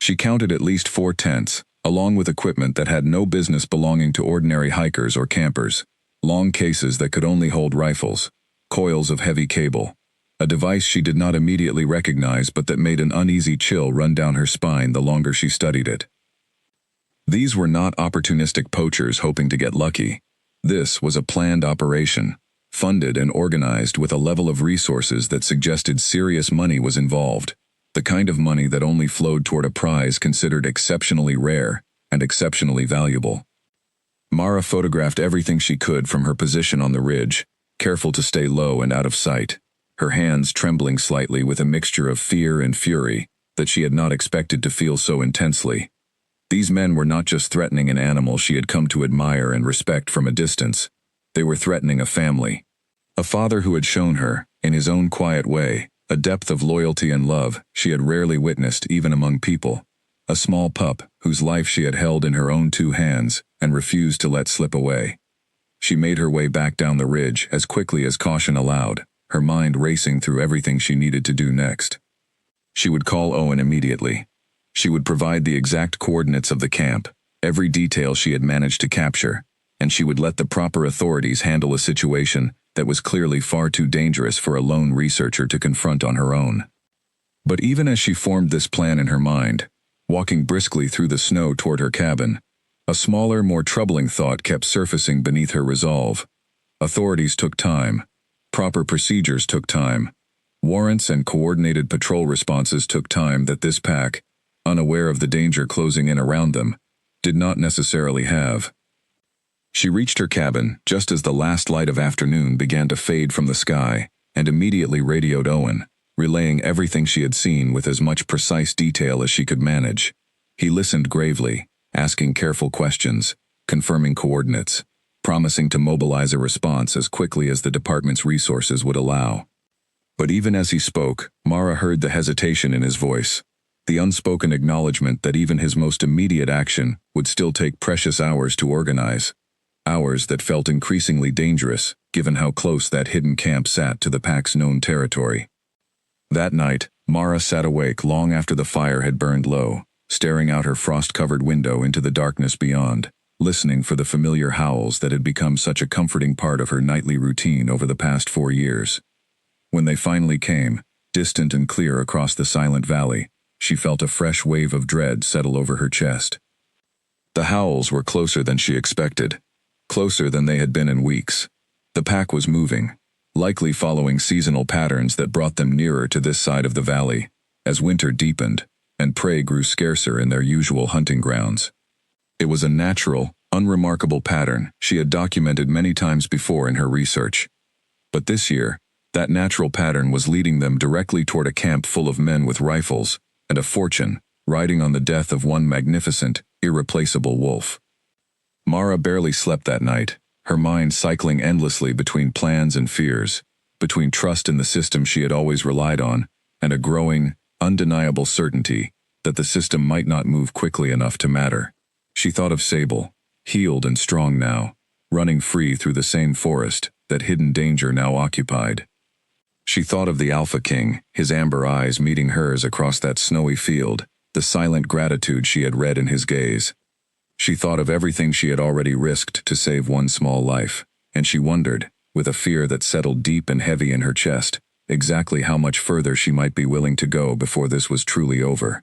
She counted at least 4 tents, along with equipment that had no business belonging to ordinary hikers or campers, long cases that could only hold rifles, coils of heavy cable, a device she did not immediately recognize but that made an uneasy chill run down her spine the longer she studied it. These were not opportunistic poachers hoping to get lucky. This was a planned operation, funded and organized with a level of resources that suggested serious money was involved, the kind of money that only flowed toward a prize considered exceptionally rare and exceptionally valuable. Mara photographed everything she could from her position on the ridge, careful to stay low and out of sight, her hands trembling slightly with a mixture of fear and fury that she had not expected to feel so intensely. These men were not just threatening an animal she had come to admire and respect from a distance. They were threatening a family. A father who had shown her, in his own quiet way, a depth of loyalty and love she had rarely witnessed even among people. A small pup whose life she had held in her own 2 hands and refused to let slip away. She made her way back down the ridge as quickly as caution allowed, her mind racing through everything she needed to do next. She would call Owen immediately. She would provide the exact coordinates of the camp, every detail she had managed to capture, and she would let the proper authorities handle a situation that was clearly far too dangerous for a lone researcher to confront on her own. But even as she formed this plan in her mind, walking briskly through the snow toward her cabin, a smaller, more troubling thought kept surfacing beneath her resolve. Authorities took time. Proper procedures took time. Warrants and coordinated patrol responses took time that this pack, unaware of the danger closing in around them, did not necessarily have. She reached her cabin just as the last light of afternoon began to fade from the sky, and immediately radioed Owen, relaying everything she had seen with as much precise detail as she could manage. He listened gravely, asking careful questions, confirming coordinates, promising to mobilize a response as quickly as the department's resources would allow. But even as he spoke, Mara heard the hesitation in his voice, the unspoken acknowledgement that even his most immediate action would still take precious hours to organize, hours that felt increasingly dangerous given how close that hidden camp sat to the pack's known territory. That night, Mara sat awake long after the fire had burned low, staring out her frost-covered window into the darkness beyond, listening for the familiar howls that had become such a comforting part of her nightly routine over the past 4 years. When they finally came, distant and clear across the silent valley, she felt a fresh wave of dread settle over her chest. The howls were closer than she expected, closer than they had been in weeks. The pack was moving, likely following seasonal patterns that brought them nearer to this side of the valley, as winter deepened and prey grew scarcer in their usual hunting grounds. It was a natural, unremarkable pattern she had documented many times before in her research. But this year, that natural pattern was leading them directly toward a camp full of men with rifles and a fortune, riding on the death of one magnificent, irreplaceable wolf. Mara barely slept that night, her mind cycling endlessly between plans and fears, between trust in the system she had always relied on, and a growing, undeniable certainty that the system might not move quickly enough to matter. She thought of Sable, healed and strong now, running free through the same forest that hidden danger now occupied. She thought of the Alpha King, his amber eyes meeting hers across that snowy field, the silent gratitude she had read in his gaze. She thought of everything she had already risked to save one small life, and she wondered, with a fear that settled deep and heavy in her chest, exactly how much further she might be willing to go before this was truly over.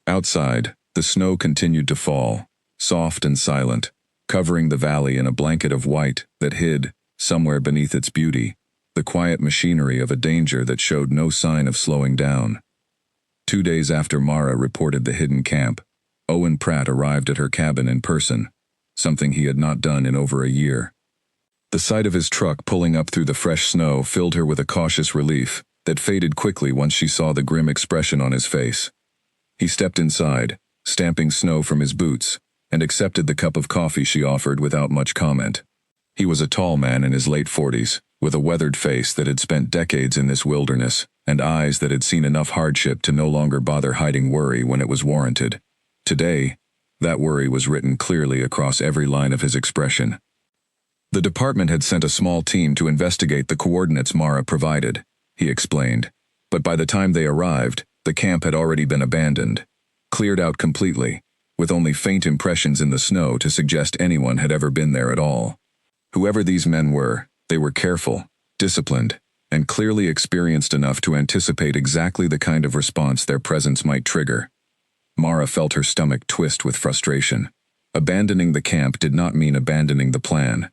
Outside, the snow continued to fall, soft and silent, covering the valley in a blanket of white that hid, somewhere beneath its beauty, the quiet machinery of a danger that showed no sign of slowing down. 2 days after Mara reported the hidden camp, Owen Pratt arrived at her cabin in person, something he had not done in over a year. The sight of his truck pulling up through the fresh snow filled her with a cautious relief that faded quickly once she saw the grim expression on his face. He stepped inside, stamping snow from his boots, and accepted the cup of coffee she offered without much comment. He was a tall man in his late 40s, with a weathered face that had spent decades in this wilderness, and eyes that had seen enough hardship to no longer bother hiding worry when it was warranted. Today, that worry was written clearly across every line of his expression. The department had sent a small team to investigate the coordinates Mara provided, he explained, but by the time they arrived, the camp had already been abandoned, cleared out completely, with only faint impressions in the snow to suggest anyone had ever been there at all. Whoever these men were, they were careful, disciplined, and clearly experienced enough to anticipate exactly the kind of response their presence might trigger. Mara felt her stomach twist with frustration. Abandoning the camp did not mean abandoning the plan.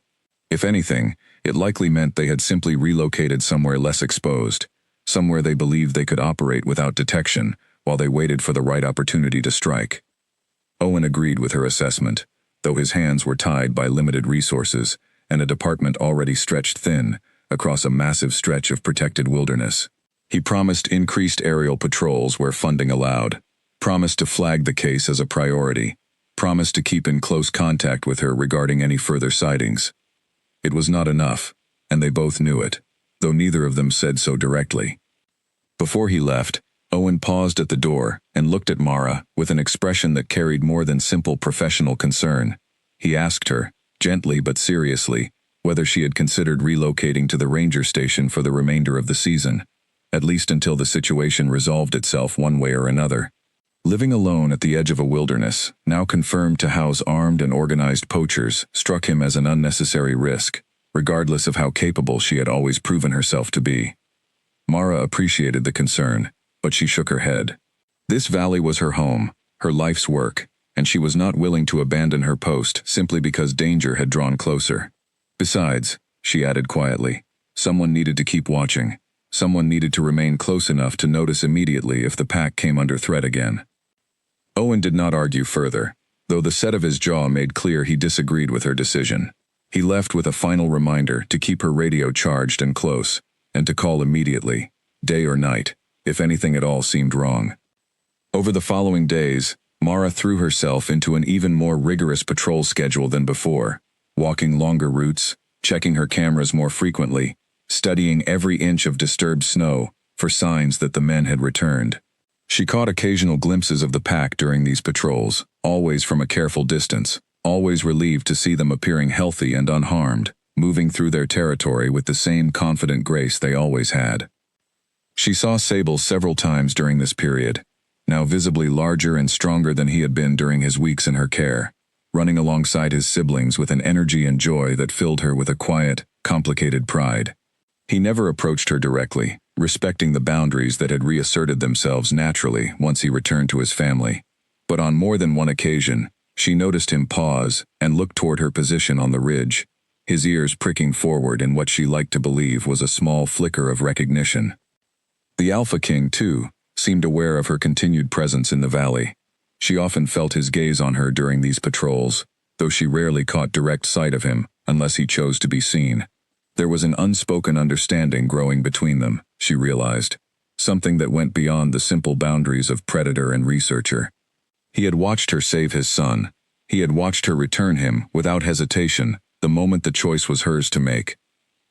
If anything, it likely meant they had simply relocated somewhere less exposed, somewhere they believed they could operate without detection while they waited for the right opportunity to strike. Owen agreed with her assessment, though his hands were tied by limited resources and a department already stretched thin across a massive stretch of protected wilderness. He promised increased aerial patrols where funding allowed, promised to flag the case as a priority, promised to keep in close contact with her regarding any further sightings. It was not enough, and they both knew it, though neither of them said so directly. Before he left, Owen paused at the door and looked at Mara with an expression that carried more than simple professional concern. He asked her, gently but seriously, whether she had considered relocating to the ranger station for the remainder of the season, at least until the situation resolved itself one way or another. Living alone at the edge of a wilderness, now confirmed to house armed and organized poachers, struck him as an unnecessary risk, regardless of how capable she had always proven herself to be. Mara appreciated the concern, but she shook her head. This valley was her home, her life's work, and she was not willing to abandon her post simply because danger had drawn closer. Besides, she added quietly, someone needed to keep watching. Someone needed to remain close enough to notice immediately if the pack came under threat again. Owen did not argue further, though the set of his jaw made clear he disagreed with her decision. He left with a final reminder to keep her radio charged and close, and to call immediately, day or night, if anything at all seemed wrong. Over the following days, Mara threw herself into an even more rigorous patrol schedule than before, walking longer routes, checking her cameras more frequently, studying every inch of disturbed snow for signs that the men had returned. She caught occasional glimpses of the pack during these patrols, always from a careful distance, always relieved to see them appearing healthy and unharmed, moving through their territory with the same confident grace they always had. She saw Sable several times during this period, now visibly larger and stronger than he had been during his weeks in her care, running alongside his siblings with an energy and joy that filled her with a quiet, complicated pride. He never approached her directly, respecting the boundaries that had reasserted themselves naturally once he returned to his family. But on more than one occasion, she noticed him pause and look toward her position on the ridge, his ears pricking forward in what she liked to believe was a small flicker of recognition. The Alpha King, too, seemed aware of her continued presence in the valley. She often felt his gaze on her during these patrols, though she rarely caught direct sight of him unless he chose to be seen. There was an unspoken understanding growing between them, she realized, something that went beyond the simple boundaries of predator and researcher. He had watched her save his son. He had watched her return him, without hesitation, the moment the choice was hers to make.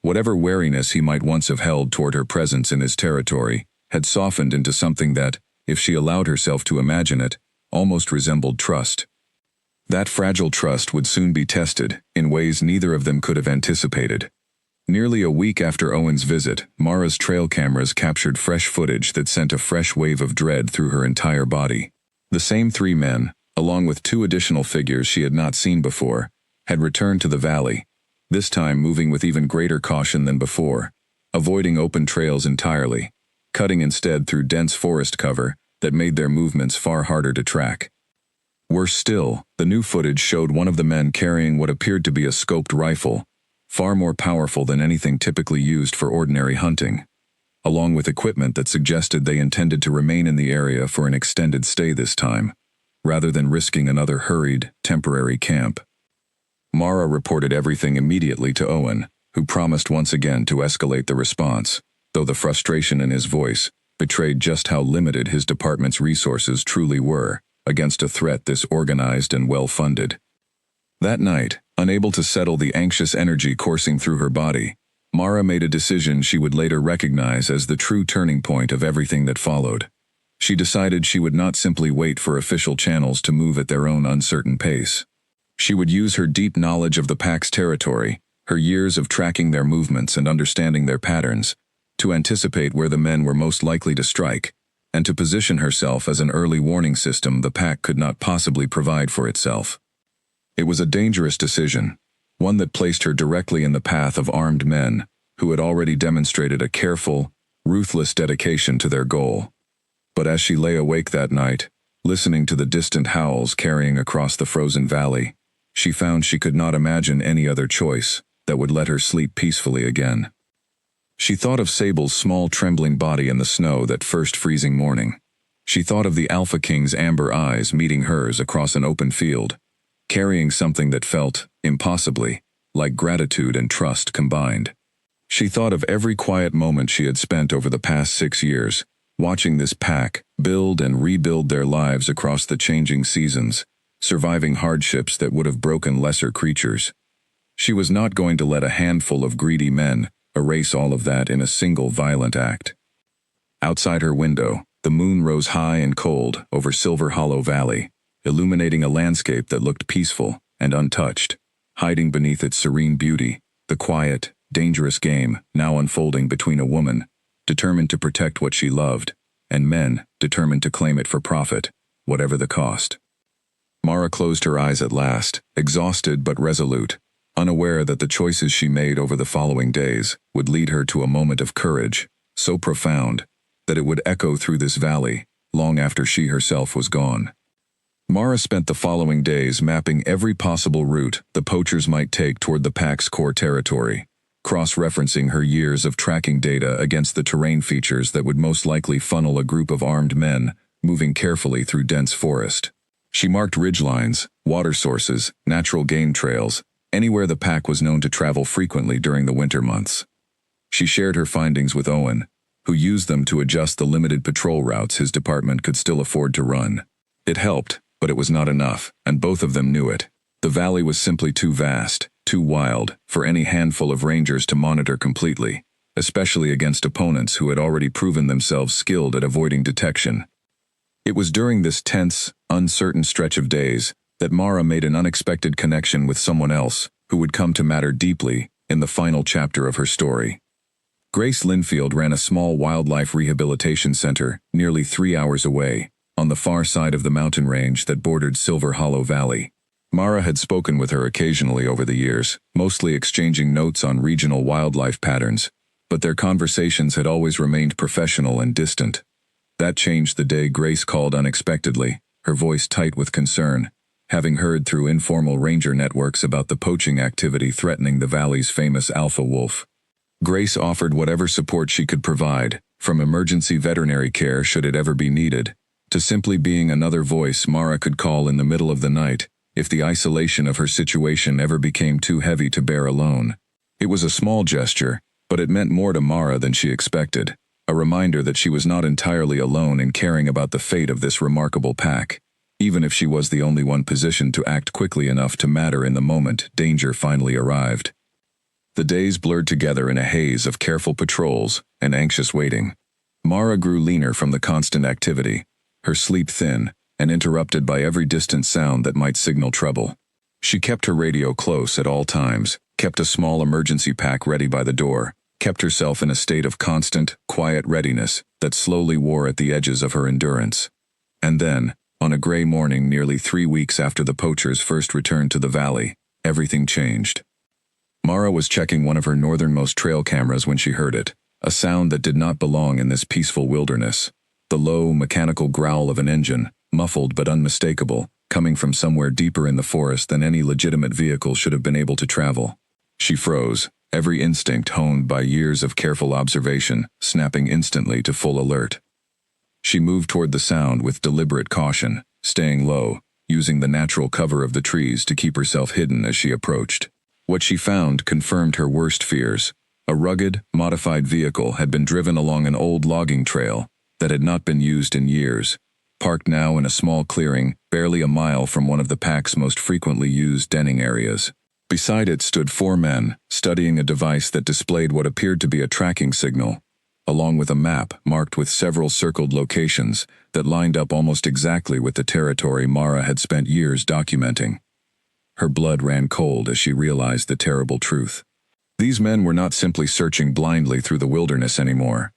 Whatever wariness he might once have held toward her presence in his territory had softened into something that, if she allowed herself to imagine it, almost resembled trust. That fragile trust would soon be tested, in ways neither of them could have anticipated. Nearly a week after Owen's visit, Mara's trail cameras captured fresh footage that sent a fresh wave of dread through her entire body. The same 3 men, along with 2 additional figures she had not seen before, had returned to the valley, this time moving with even greater caution than before, avoiding open trails entirely, cutting instead through dense forest cover that made their movements far harder to track. Worse still, the new footage showed one of the men carrying what appeared to be a scoped rifle, far more powerful than anything typically used for ordinary hunting, along with equipment that suggested they intended to remain in the area for an extended stay this time, rather than risking another hurried, temporary camp. Mara reported everything immediately to Owen, who promised once again to escalate the response, though the frustration in his voice betrayed just how limited his department's resources truly were against a threat this organized and well-funded. That night, unable to settle the anxious energy coursing through her body, Mara made a decision she would later recognize as the true turning point of everything that followed. She decided she would not simply wait for official channels to move at their own uncertain pace. She would use her deep knowledge of the pack's territory, her years of tracking their movements and understanding their patterns, to anticipate where the men were most likely to strike, and to position herself as an early warning system the pack could not possibly provide for itself. It was a dangerous decision, one that placed her directly in the path of armed men who had already demonstrated a careful, ruthless dedication to their goal. But as she lay awake that night, listening to the distant howls carrying across the frozen valley, she found she could not imagine any other choice that would let her sleep peacefully again. She thought of Sable's small trembling body in the snow that first freezing morning. She thought of the Alpha King's amber eyes meeting hers across an open field, carrying something that felt, impossibly, like gratitude and trust combined. She thought of every quiet moment she had spent over the past 6 years, watching this pack build and rebuild their lives across the changing seasons, surviving hardships that would have broken lesser creatures. She was not going to let a handful of greedy men erase all of that in a single violent act. Outside her window, the moon rose high and cold over Silver Hollow Valley, illuminating a landscape that looked peaceful and untouched. Hiding beneath its serene beauty, the quiet, dangerous game now unfolding between a woman, determined to protect what she loved, and men determined to claim it for profit, whatever the cost. Mara closed her eyes at last, exhausted but resolute, unaware that the choices she made over the following days would lead her to a moment of courage, so profound that it would echo through this valley long after she herself was gone. Mara spent the following days mapping every possible route the poachers might take toward the pack's core territory, cross-referencing her years of tracking data against the terrain features that would most likely funnel a group of armed men moving carefully through dense forest. She marked ridgelines, water sources, natural game trails, anywhere the pack was known to travel frequently during the winter months. She shared her findings with Owen, who used them to adjust the limited patrol routes his department could still afford to run. It helped, but it was not enough, and both of them knew it. The valley was simply too vast, too wild, for any handful of rangers to monitor completely, especially against opponents who had already proven themselves skilled at avoiding detection. It was during this tense, uncertain stretch of days that Mara made an unexpected connection with someone else who would come to matter deeply in the final chapter of her story. Grace Linfield ran a small wildlife rehabilitation center nearly 3 hours away, on the far side of the mountain range that bordered Silver Hollow Valley. Mara had spoken with her occasionally over the years, mostly exchanging notes on regional wildlife patterns, but their conversations had always remained professional and distant. That changed the day Grace called unexpectedly, her voice tight with concern, having heard through informal ranger networks about the poaching activity threatening the valley's famous alpha wolf. Grace offered whatever support she could provide, from emergency veterinary care should it ever be needed, to simply being another voice Mara could call in the middle of the night if the isolation of her situation ever became too heavy to bear alone. It was a small gesture, but it meant more to Mara than she expected, a reminder that she was not entirely alone in caring about the fate of this remarkable pack, even if she was the only one positioned to act quickly enough to matter in the moment danger finally arrived. The days blurred together in a haze of careful patrols and anxious waiting. Mara grew leaner from the constant activity, her sleep thin and interrupted by every distant sound that might signal trouble. She kept her radio close at all times, kept a small emergency pack ready by the door, kept herself in a state of constant, quiet readiness that slowly wore at the edges of her endurance. And then, on a gray morning nearly 3 weeks after the poachers first returned to the valley, everything changed. Mara was checking one of her northernmost trail cameras when she heard it, a sound that did not belong in this peaceful wilderness. The low, mechanical growl of an engine, muffled but unmistakable, coming from somewhere deeper in the forest than any legitimate vehicle should have been able to travel. She froze, every instinct honed by years of careful observation, snapping instantly to full alert. She moved toward the sound with deliberate caution, staying low, using the natural cover of the trees to keep herself hidden as she approached. What she found confirmed her worst fears. A rugged, modified vehicle had been driven along an old logging trail that had not been used in years, parked now in a small clearing barely a mile from one of the pack's most frequently used denning areas. Beside it stood 4 men, studying a device that displayed what appeared to be a tracking signal, along with a map marked with several circled locations that lined up almost exactly with the territory Mara had spent years documenting. Her blood ran cold as she realized the terrible truth. These men were not simply searching blindly through the wilderness anymore.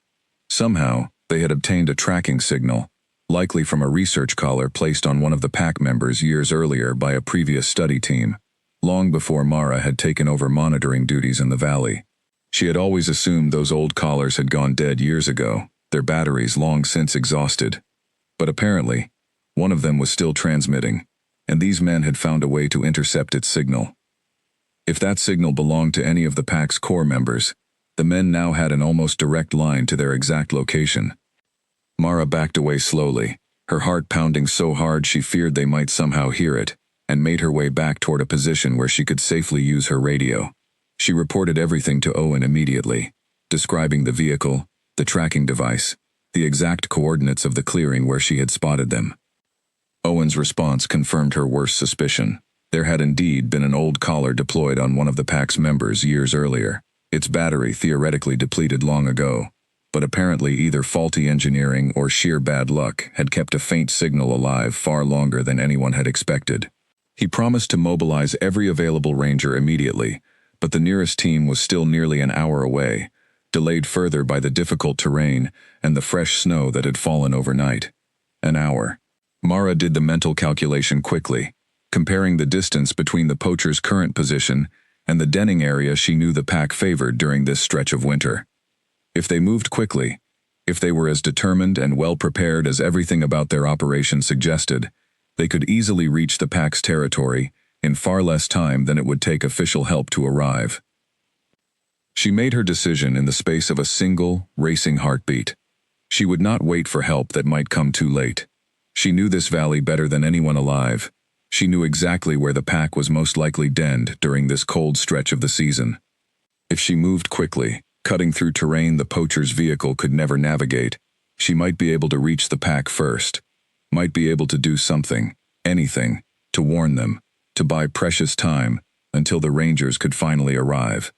Somehow, they had obtained a tracking signal, likely from a research collar placed on one of the pack members years earlier by a previous study team, long before Mara had taken over monitoring duties in the valley. She had always assumed those old collars had gone dead years ago, their batteries long since exhausted. But apparently, one of them was still transmitting, and these men had found a way to intercept its signal. If that signal belonged to any of the pack's core members, the men now had an almost direct line to their exact location. Mara backed away slowly, her heart pounding so hard she feared they might somehow hear it, and made her way back toward a position where she could safely use her radio. She reported everything to Owen immediately, describing the vehicle, the tracking device, the exact coordinates of the clearing where she had spotted them. Owen's response confirmed her worst suspicion. There had indeed been an old collar deployed on one of the pack's members years earlier, its battery theoretically depleted long ago, but apparently either faulty engineering or sheer bad luck had kept a faint signal alive far longer than anyone had expected. He promised to mobilize every available ranger immediately, but the nearest team was still nearly an hour away, delayed further by the difficult terrain and the fresh snow that had fallen overnight. An hour. Mara did the mental calculation quickly, comparing the distance between the poacher's current position and the denning area she knew the pack favored during this stretch of winter. If they moved quickly, if they were as determined and well prepared as everything about their operation suggested, they could easily reach the pack's territory in far less time than it would take official help to arrive. She made her decision in the space of a single, racing heartbeat. She would not wait for help that might come too late. She knew this valley better than anyone alive. She knew exactly where the pack was most likely denned during this cold stretch of the season. If she moved quickly, cutting through terrain the poacher's vehicle could never navigate, she might be able to reach the pack first, might be able to do something, anything, to warn them, to buy precious time until the rangers could finally arrive.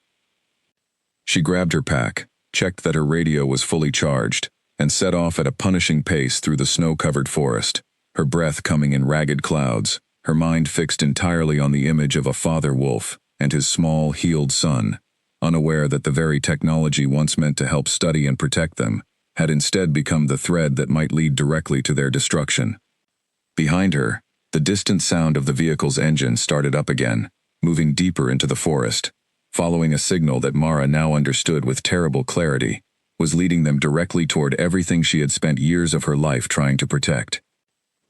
She grabbed her pack, checked that her radio was fully charged, and set off at a punishing pace through the snow-covered forest, her breath coming in ragged clouds, her mind fixed entirely on the image of a father wolf and his small, healed son, unaware that the very technology once meant to help study and protect them had instead become the thread that might lead directly to their destruction. Behind her, the distant sound of the vehicle's engine started up again, moving deeper into the forest, following a signal that Mara now understood with terrible clarity was leading them directly toward everything she had spent years of her life trying to protect.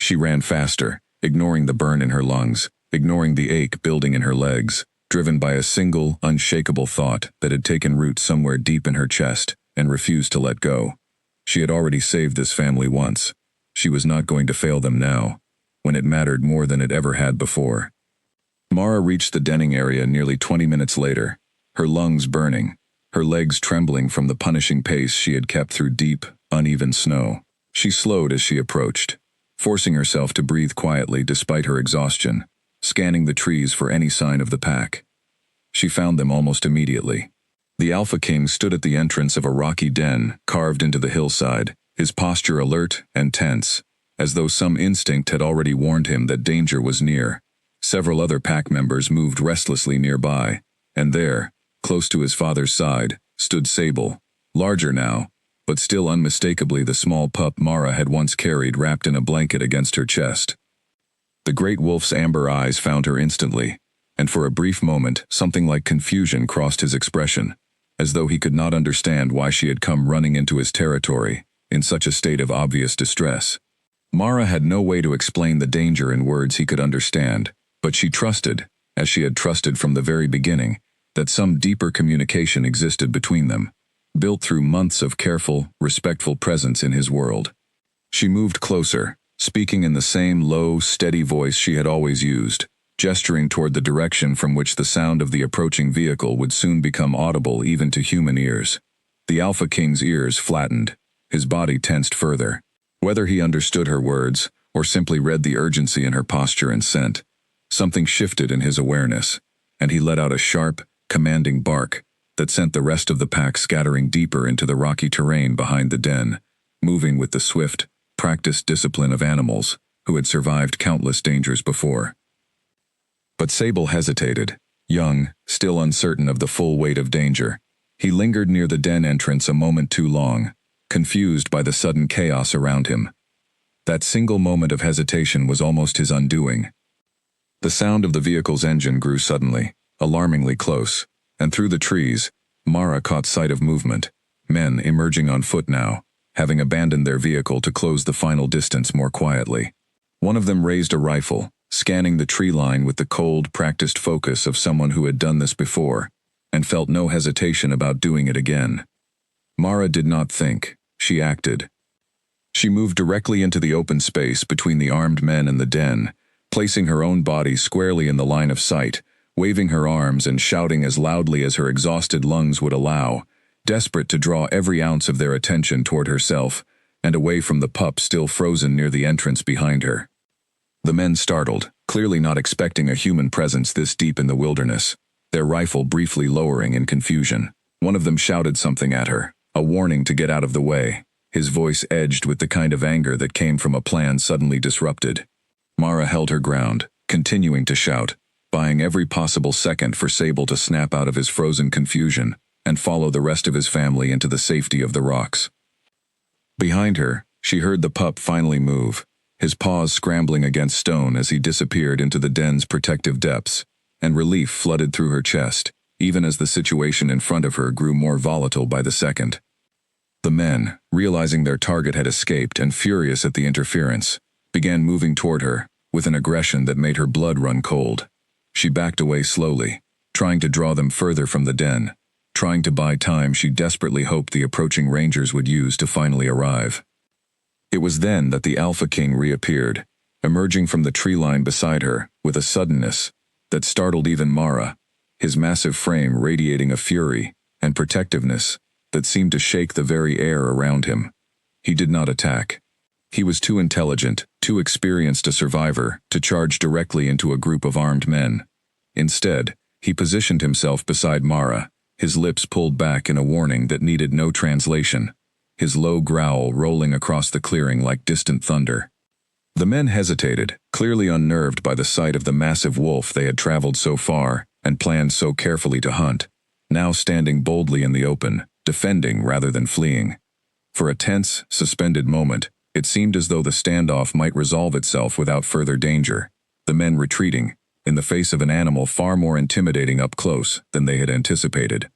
She ran faster, ignoring the burn in her lungs, ignoring the ache building in her legs, driven by a single, unshakable thought that had taken root somewhere deep in her chest and refused to let go. She had already saved this family once. She was not going to fail them now, when it mattered more than it ever had before. Mara reached the denning area nearly 20 minutes later, her lungs burning, her legs trembling from the punishing pace she had kept through deep, uneven snow. She slowed as she approached, forcing herself to breathe quietly despite her exhaustion, scanning the trees for any sign of the pack. She found them almost immediately. The Alpha King stood at the entrance of a rocky den carved into the hillside, his posture alert and tense, as though some instinct had already warned him that danger was near. Several other pack members moved restlessly nearby, and there, close to his father's side, stood Sable, larger now, but still unmistakably the small pup Mara had once carried wrapped in a blanket against her chest. The great wolf's amber eyes found her instantly, and for a brief moment something like confusion crossed his expression, as though he could not understand why she had come running into his territory, in such a state of obvious distress. Mara had no way to explain the danger in words he could understand, but she trusted, as she had trusted from the very beginning, that some deeper communication existed between them, built through months of careful, respectful presence in his world. She moved closer, speaking in the same low, steady voice she had always used, gesturing toward the direction from which the sound of the approaching vehicle would soon become audible even to human ears. The Alpha King's ears flattened, his body tensed further. Whether he understood her words, or simply read the urgency in her posture and scent, something shifted in his awareness, and he let out a sharp, commanding bark that sent the rest of the pack scattering deeper into the rocky terrain behind the den, moving with the swift, practiced discipline of animals who had survived countless dangers before. But Sable hesitated, young, still uncertain of the full weight of danger. He lingered near the den entrance a moment too long, confused by the sudden chaos around him. That single moment of hesitation was almost his undoing. The sound of the vehicle's engine grew suddenly, alarmingly close, and through the trees, Mara caught sight of movement, men emerging on foot now, having abandoned their vehicle to close the final distance more quietly. One of them raised a rifle, scanning the tree line with the cold, practiced focus of someone who had done this before, and felt no hesitation about doing it again. Mara did not think, she acted. She moved directly into the open space between the armed men and the den, placing her own body squarely in the line of sight, waving her arms and shouting as loudly as her exhausted lungs would allow, desperate to draw every ounce of their attention toward herself and away from the pup still frozen near the entrance behind her. The men startled, clearly not expecting a human presence this deep in the wilderness, their rifle briefly lowering in confusion. One of them shouted something at her, a warning to get out of the way, his voice edged with the kind of anger that came from a plan suddenly disrupted. Mara held her ground, continuing to shout, buying every possible second for Sable to snap out of his frozen confusion and follow the rest of his family into the safety of the rocks. Behind her, she heard the pup finally move, his paws scrambling against stone as he disappeared into the den's protective depths, and relief flooded through her chest, even as the situation in front of her grew more volatile by the second. The men, realizing their target had escaped and furious at the interference, began moving toward her, with an aggression that made her blood run cold. She backed away slowly, trying to draw them further from the den, trying to buy time she desperately hoped the approaching rangers would use to finally arrive. It was then that the Alpha King reappeared, emerging from the tree line beside her, with a suddenness that startled even Mara, his massive frame radiating a fury and protectiveness that seemed to shake the very air around him. He did not attack. He was too intelligent, too experienced a survivor, to charge directly into a group of armed men. Instead, he positioned himself beside Mara, his lips pulled back in a warning that needed no translation, his low growl rolling across the clearing like distant thunder. The men hesitated, clearly unnerved by the sight of the massive wolf they had traveled so far and planned so carefully to hunt, now standing boldly in the open, defending rather than fleeing. For a tense, suspended moment, it seemed as though the standoff might resolve itself without further danger, the men retreating, in the face of an animal far more intimidating up close than they had anticipated.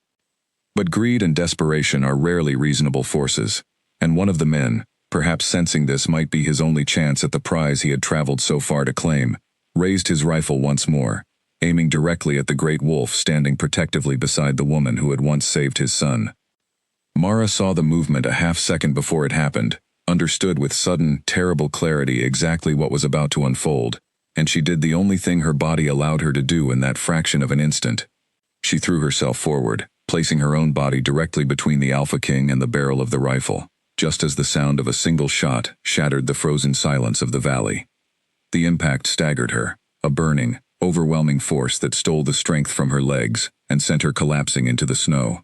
But greed and desperation are rarely reasonable forces, and one of the men, perhaps sensing this might be his only chance at the prize he had traveled so far to claim, raised his rifle once more, aiming directly at the great wolf standing protectively beside the woman who had once saved his son. Mara saw the movement a half-second before it happened, understood with sudden, terrible clarity exactly what was about to unfold, and she did the only thing her body allowed her to do in that fraction of an instant. She threw herself forward, placing her own body directly between the Alpha King and the barrel of the rifle, just as the sound of a single shot shattered the frozen silence of the valley. The impact staggered her, a burning, overwhelming force that stole the strength from her legs and sent her collapsing into the snow.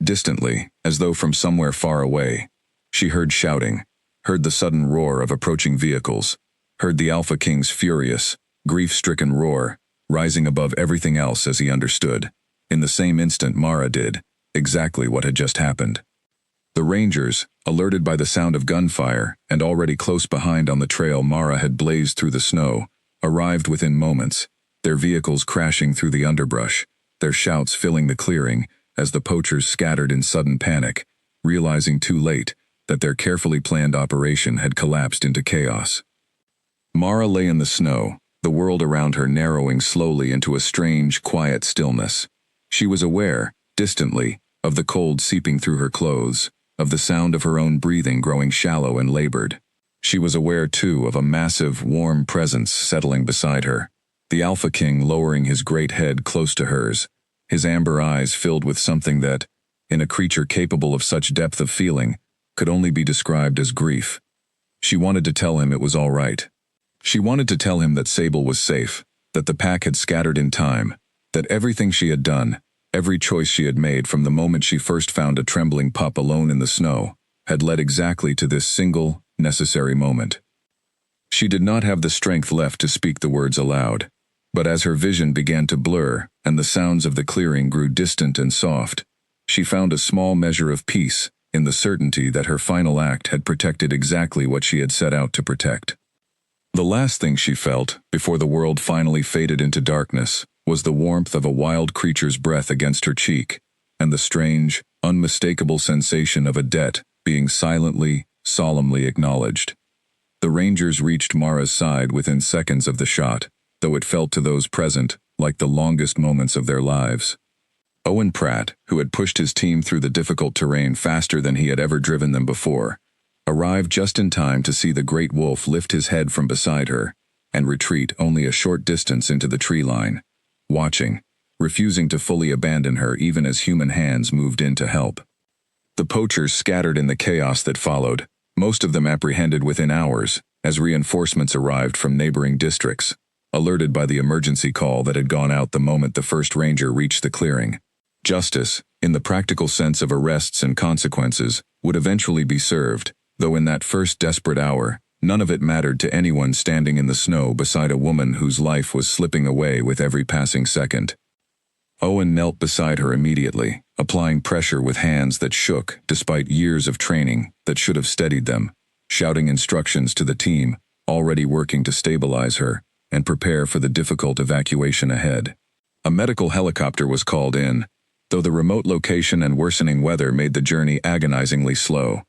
Distantly, as though from somewhere far away, she heard shouting, heard the sudden roar of approaching vehicles, heard the Alpha King's furious, grief-stricken roar, rising above everything else as he understood. In the same instant Mara did exactly what had just happened. The Rangers, alerted by the sound of gunfire and already close behind on the trail Mara had blazed through the snow, arrived within moments, their vehicles crashing through the underbrush, their shouts filling the clearing as the poachers scattered in sudden panic, realizing too late that their carefully planned operation had collapsed into chaos. Mara lay in the snow, the world around her narrowing slowly into a strange, quiet stillness. She was aware, distantly, of the cold seeping through her clothes, of the sound of her own breathing growing shallow and labored. She was aware, too, of a massive, warm presence settling beside her, the Alpha King lowering his great head close to hers, his amber eyes filled with something that, in a creature capable of such depth of feeling, could only be described as grief. She wanted to tell him it was all right. She wanted to tell him that Sable was safe, that the pack had scattered in time, that everything she had done, every choice she had made from the moment she first found a trembling pup alone in the snow, had led exactly to this single, necessary moment. She did not have the strength left to speak the words aloud, but as her vision began to blur and the sounds of the clearing grew distant and soft, she found a small measure of peace in the certainty that her final act had protected exactly what she had set out to protect. The last thing she felt, before the world finally faded into darkness, was the warmth of a wild creature's breath against her cheek, and the strange, unmistakable sensation of a debt being silently, solemnly acknowledged. The Rangers reached Mara's side within seconds of the shot, though it felt to those present like the longest moments of their lives. Owen Pratt, who had pushed his team through the difficult terrain faster than he had ever driven them before, arrived just in time to see the great wolf lift his head from beside her and retreat only a short distance into the tree line, watching, refusing to fully abandon her even as human hands moved in to help. The poachers scattered in the chaos that followed, most of them apprehended within hours, as reinforcements arrived from neighboring districts, alerted by the emergency call that had gone out the moment the first ranger reached the clearing. Justice, in the practical sense of arrests and consequences, would eventually be served, though in that first desperate hour, none of it mattered to anyone standing in the snow beside a woman whose life was slipping away with every passing second. Owen knelt beside her immediately, applying pressure with hands that shook despite years of training that should have steadied them, shouting instructions to the team, already working to stabilize her and prepare for the difficult evacuation ahead. A medical helicopter was called in, though the remote location and worsening weather made the journey agonizingly slow.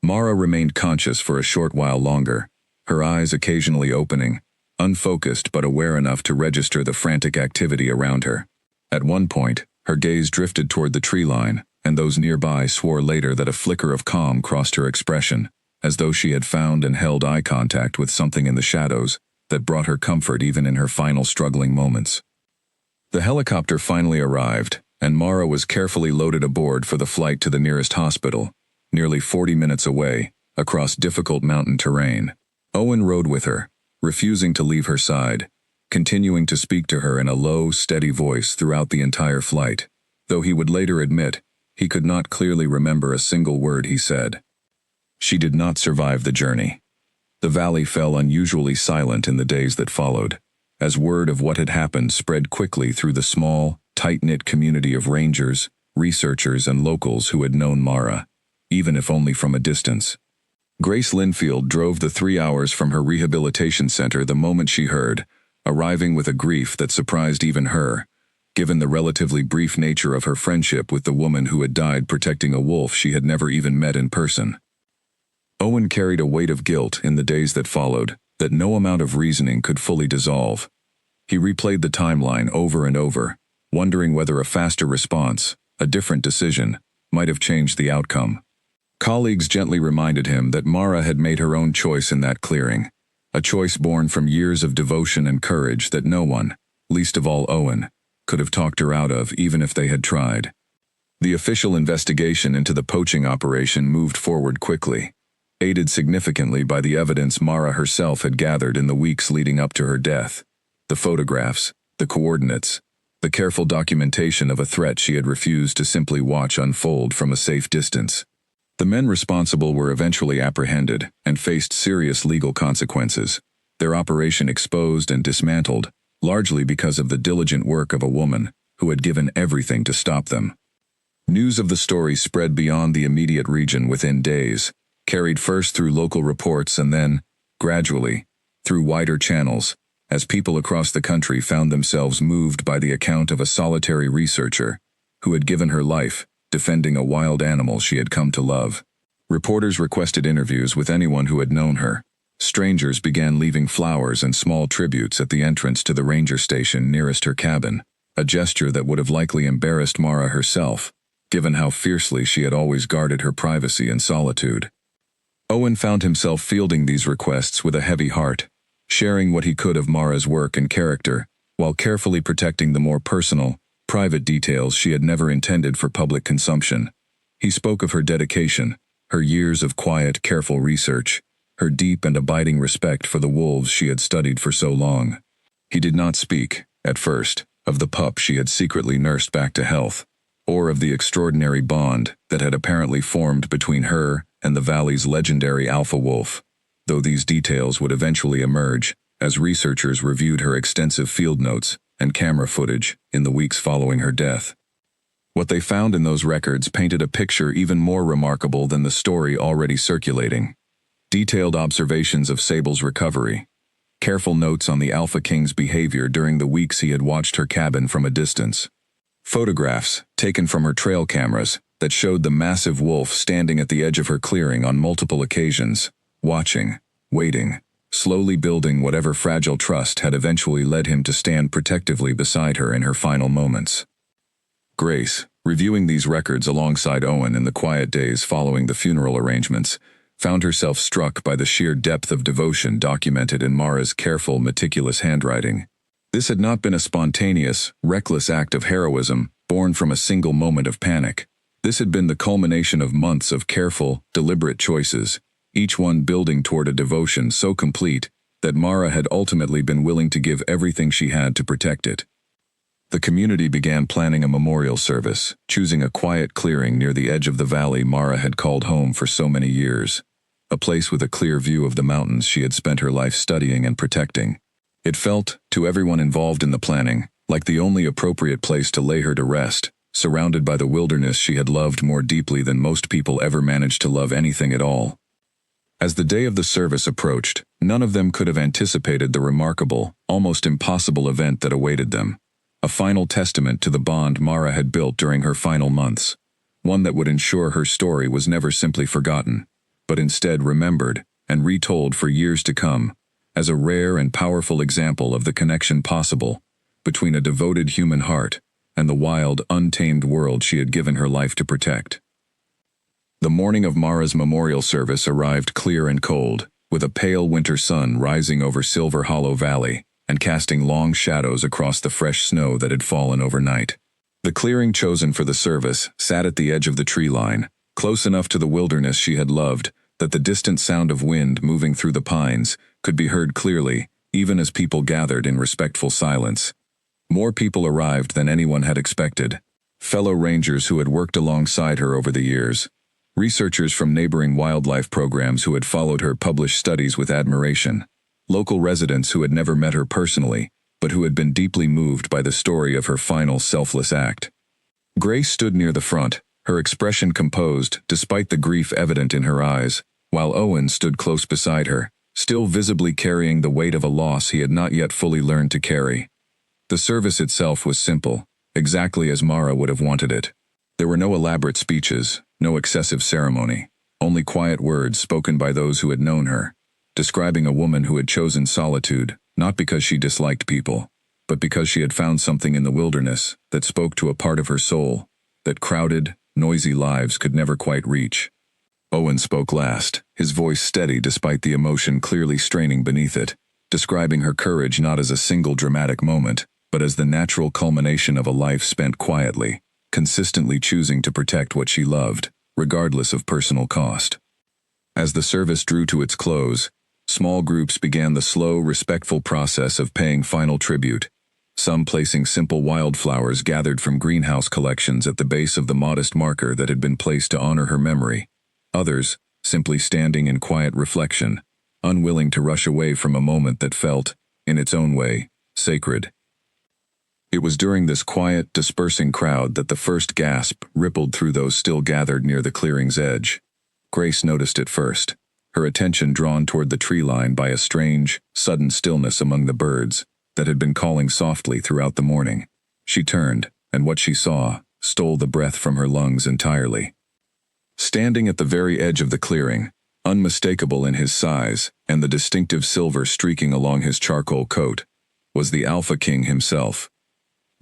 Mara remained conscious for a short while longer, her eyes occasionally opening, unfocused but aware enough to register the frantic activity around her. At one point, her gaze drifted toward the tree line, and those nearby swore later that a flicker of calm crossed her expression, as though she had found and held eye contact with something in the shadows that brought her comfort even in her final struggling moments. The helicopter finally arrived, and Mara was carefully loaded aboard for the flight to the nearest hospital, nearly 40 minutes away, across difficult mountain terrain. Owen rode with her, refusing to leave her side, continuing to speak to her in a low, steady voice throughout the entire flight, though he would later admit he could not clearly remember a single word he said. She did not survive the journey. The valley fell unusually silent in the days that followed, as word of what had happened spread quickly through the small, tight-knit community of rangers, researchers, and locals who had known Mara, even if only from a distance. Grace Linfield drove the 3 hours from her rehabilitation center the moment she heard, arriving with a grief that surprised even her, given the relatively brief nature of her friendship with the woman who had died protecting a wolf she had never even met in person. Owen carried a weight of guilt in the days that followed that no amount of reasoning could fully dissolve. He replayed the timeline over and over, wondering whether a faster response, a different decision, might have changed the outcome. Colleagues gently reminded him that Mara had made her own choice in that clearing, a choice born from years of devotion and courage that no one, least of all Owen, could have talked her out of even if they had tried. The official investigation into the poaching operation moved forward quickly, aided significantly by the evidence Mara herself had gathered in the weeks leading up to her death. The photographs, the coordinates, the careful documentation of a threat she had refused to simply watch unfold from a safe distance. The men responsible were eventually apprehended and faced serious legal consequences, their operation exposed and dismantled, largely because of the diligent work of a woman who had given everything to stop them. News of the story spread beyond the immediate region within days, carried first through local reports and then, gradually, through wider channels, as people across the country found themselves moved by the account of a solitary researcher who had given her life defending a wild animal she had come to love. Reporters requested interviews with anyone who had known her. Strangers began leaving flowers and small tributes at the entrance to the ranger station nearest her cabin, a gesture that would have likely embarrassed Mara herself, given how fiercely she had always guarded her privacy and solitude. Owen found himself fielding these requests with a heavy heart, sharing what he could of Mara's work and character, while carefully protecting the more personal, private details she had never intended for public consumption. He spoke of her dedication, her years of quiet, careful research, her deep and abiding respect for the wolves she had studied for so long. He did not speak, at first, of the pup she had secretly nursed back to health, or of the extraordinary bond that had apparently formed between her and the valley's legendary alpha wolf, though these details would eventually emerge as researchers reviewed her extensive field notes and camera footage in the weeks following her death. What they found in those records painted a picture even more remarkable than the story already circulating. Detailed observations of Sable's recovery, careful notes on the Alpha King's behavior during the weeks he had watched her cabin from a distance, photographs taken from her trail cameras that showed the massive wolf standing at the edge of her clearing on multiple occasions, watching, waiting, slowly building whatever fragile trust had eventually led him to stand protectively beside her in her final moments. Grace, reviewing these records alongside Owen in the quiet days following the funeral arrangements, found herself struck by the sheer depth of devotion documented in Mara's careful, meticulous handwriting. This had not been a spontaneous, reckless act of heroism born from a single moment of panic. This had been the culmination of months of careful, deliberate choices, each one building toward a devotion so complete that Mara had ultimately been willing to give everything she had to protect it. The community began planning a memorial service, choosing a quiet clearing near the edge of the valley Mara had called home for so many years, a place with a clear view of the mountains she had spent her life studying and protecting. It felt, to everyone involved in the planning, like the only appropriate place to lay her to rest, surrounded by the wilderness she had loved more deeply than most people ever managed to love anything at all. As the day of the service approached, none of them could have anticipated the remarkable, almost impossible event that awaited them. A final testament to the bond Mara had built during her final months, one that would ensure her story was never simply forgotten, but instead remembered and retold for years to come, as a rare and powerful example of the connection possible between a devoted human heart and the wild, untamed world she had given her life to protect. The morning of Mara's memorial service arrived clear and cold, with a pale winter sun rising over Silver Hollow Valley and casting long shadows across the fresh snow that had fallen overnight. The clearing chosen for the service sat at the edge of the tree line, close enough to the wilderness she had loved that the distant sound of wind moving through the pines could be heard clearly, even as people gathered in respectful silence. More people arrived than anyone had expected. Fellow rangers who had worked alongside her over the years, researchers from neighboring wildlife programs who had followed her published studies with admiration, local residents who had never met her personally, but who had been deeply moved by the story of her final selfless act. Grace stood near the front, her expression composed despite the grief evident in her eyes, while Owen stood close beside her, still visibly carrying the weight of a loss he had not yet fully learned to carry. The service itself was simple, exactly as Mara would have wanted it. There were no elaborate speeches, no excessive ceremony, only quiet words spoken by those who had known her, describing a woman who had chosen solitude, not because she disliked people, but because she had found something in the wilderness that spoke to a part of her soul that crowded, noisy lives could never quite reach. Owen spoke last, his voice steady despite the emotion clearly straining beneath it, describing her courage not as a single dramatic moment, but as the natural culmination of a life spent quietly, consistently choosing to protect what she loved, regardless of personal cost. As the service drew to its close, small groups began the slow, respectful process of paying final tribute, some placing simple wildflowers gathered from greenhouse collections at the base of the modest marker that had been placed to honor her memory, others simply standing in quiet reflection, unwilling to rush away from a moment that felt, in its own way, sacred. It was during this quiet, dispersing crowd that the first gasp rippled through those still gathered near the clearing's edge. Grace noticed it first, her attention drawn toward the tree line by a strange, sudden stillness among the birds that had been calling softly throughout the morning. She turned, and what she saw stole the breath from her lungs entirely. Standing at the very edge of the clearing, unmistakable in his size and the distinctive silver streaking along his charcoal coat, was the Alpha King himself.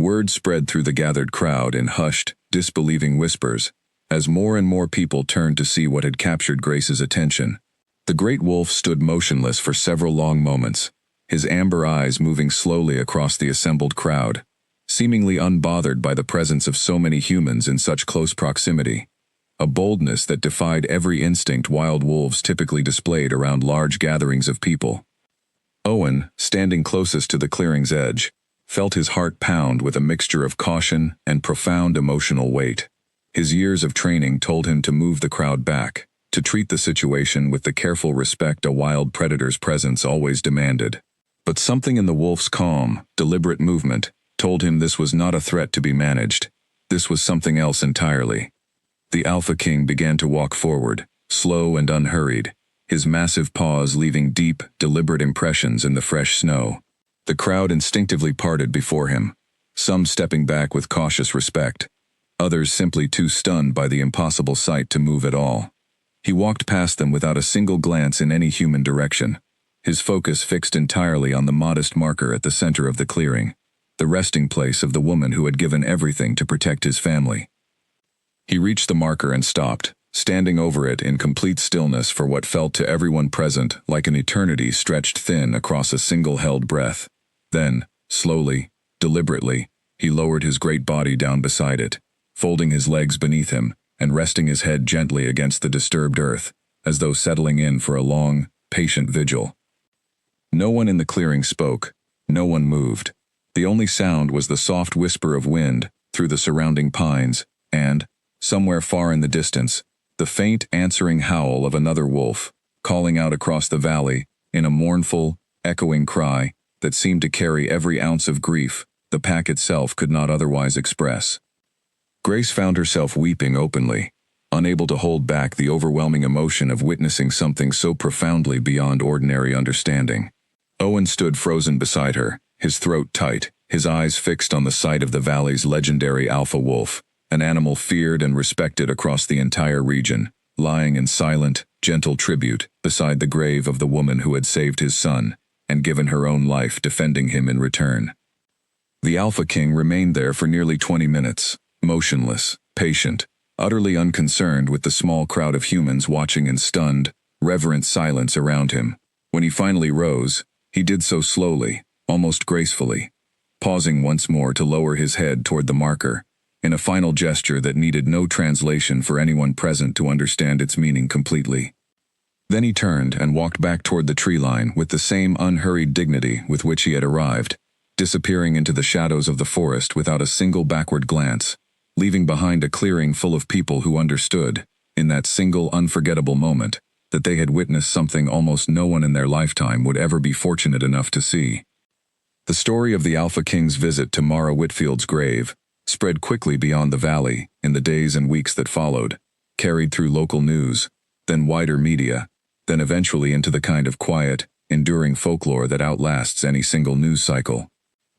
Word spread through the gathered crowd in hushed, disbelieving whispers, as more and more people turned to see what had captured Grace's attention. The great wolf stood motionless for several long moments, his amber eyes moving slowly across the assembled crowd, seemingly unbothered by the presence of so many humans in such close proximity, a boldness that defied every instinct wild wolves typically displayed around large gatherings of people. Owen, standing closest to the clearing's edge, felt his heart pound with a mixture of caution and profound emotional weight. His years of training told him to move the crowd back, to treat the situation with the careful respect a wild predator's presence always demanded. But something in the wolf's calm, deliberate movement told him this was not a threat to be managed. This was something else entirely. The Alpha King began to walk forward, slow and unhurried, his massive paws leaving deep, deliberate impressions in the fresh snow. The crowd instinctively parted before him, some stepping back with cautious respect, others simply too stunned by the impossible sight to move at all. He walked past them without a single glance in any human direction, his focus fixed entirely on the modest marker at the center of the clearing, the resting place of the woman who had given everything to protect his family. He reached the marker and stopped, standing over it in complete stillness for what felt to everyone present like an eternity stretched thin across a single held breath. Then, slowly, deliberately, he lowered his great body down beside it, folding his legs beneath him and resting his head gently against the disturbed earth, as though settling in for a long, patient vigil. No one in the clearing spoke, no one moved. The only sound was the soft whisper of wind through the surrounding pines, and, somewhere far in the distance, the faint answering howl of another wolf, calling out across the valley in a mournful, echoing cry that seemed to carry every ounce of grief the pack itself could not otherwise express. Grace found herself weeping openly, unable to hold back the overwhelming emotion of witnessing something so profoundly beyond ordinary understanding. Owen stood frozen beside her, his throat tight, his eyes fixed on the site of the valley's legendary alpha wolf, an animal feared and respected across the entire region, lying in silent, gentle tribute beside the grave of the woman who had saved his son and given her own life defending him in return. The Alpha King remained there for nearly 20 minutes, motionless, patient, utterly unconcerned with the small crowd of humans watching in stunned, reverent silence around him. When he finally rose, he did so slowly, almost gracefully, pausing once more to lower his head toward the marker, in a final gesture that needed no translation for anyone present to understand its meaning completely. Then he turned and walked back toward the tree line with the same unhurried dignity with which he had arrived, disappearing into the shadows of the forest without a single backward glance, leaving behind a clearing full of people who understood, in that single unforgettable moment, that they had witnessed something almost no one in their lifetime would ever be fortunate enough to see. The story of the Alpha King's visit to Mara Whitfield's grave spread quickly beyond the valley in the days and weeks that followed, carried through local news, then wider media, then eventually into the kind of quiet, enduring folklore that outlasts any single news cycle.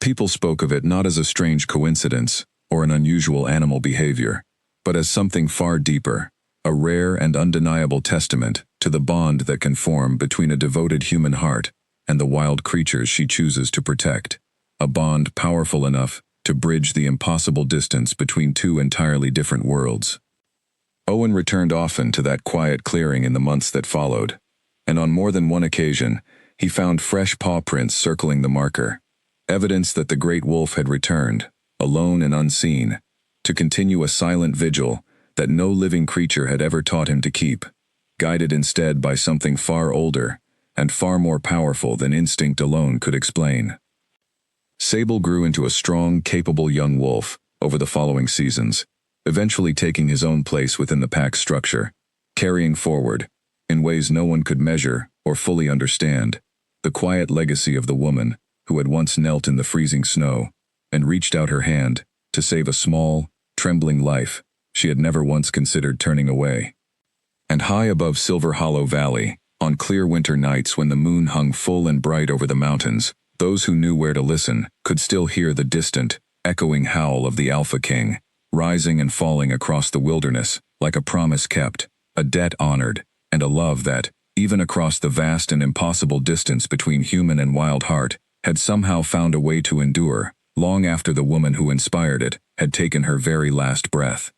People spoke of it not as a strange coincidence or an unusual animal behavior, but as something far deeper, a rare and undeniable testament to the bond that can form between a devoted human heart and the wild creatures she chooses to protect, a bond powerful enough to bridge the impossible distance between two entirely different worlds. Owen returned often to that quiet clearing in the months that followed, and on more than one occasion, he found fresh paw prints circling the marker, Evidence that the great wolf had returned, alone and unseen, to continue a silent vigil that no living creature had ever taught him to keep, guided instead by something far older and far more powerful than instinct alone could explain. Sable grew into a strong, capable young wolf over the following seasons, eventually taking his own place within the pack's structure, carrying forward, in ways no one could measure or fully understand, the quiet legacy of the woman who had once knelt in the freezing snow and reached out her hand to save a small, trembling life she had never once considered turning away. And high above Silver Hollow Valley, on clear winter nights when the moon hung full and bright over the mountains, those who knew where to listen could still hear the distant, echoing howl of the Alpha King, rising and falling across the wilderness like a promise kept, a debt honored, and a love that, even across the vast and impossible distance between human and wild heart, had somehow found a way to endure, long after the woman who inspired it had taken her very last breath.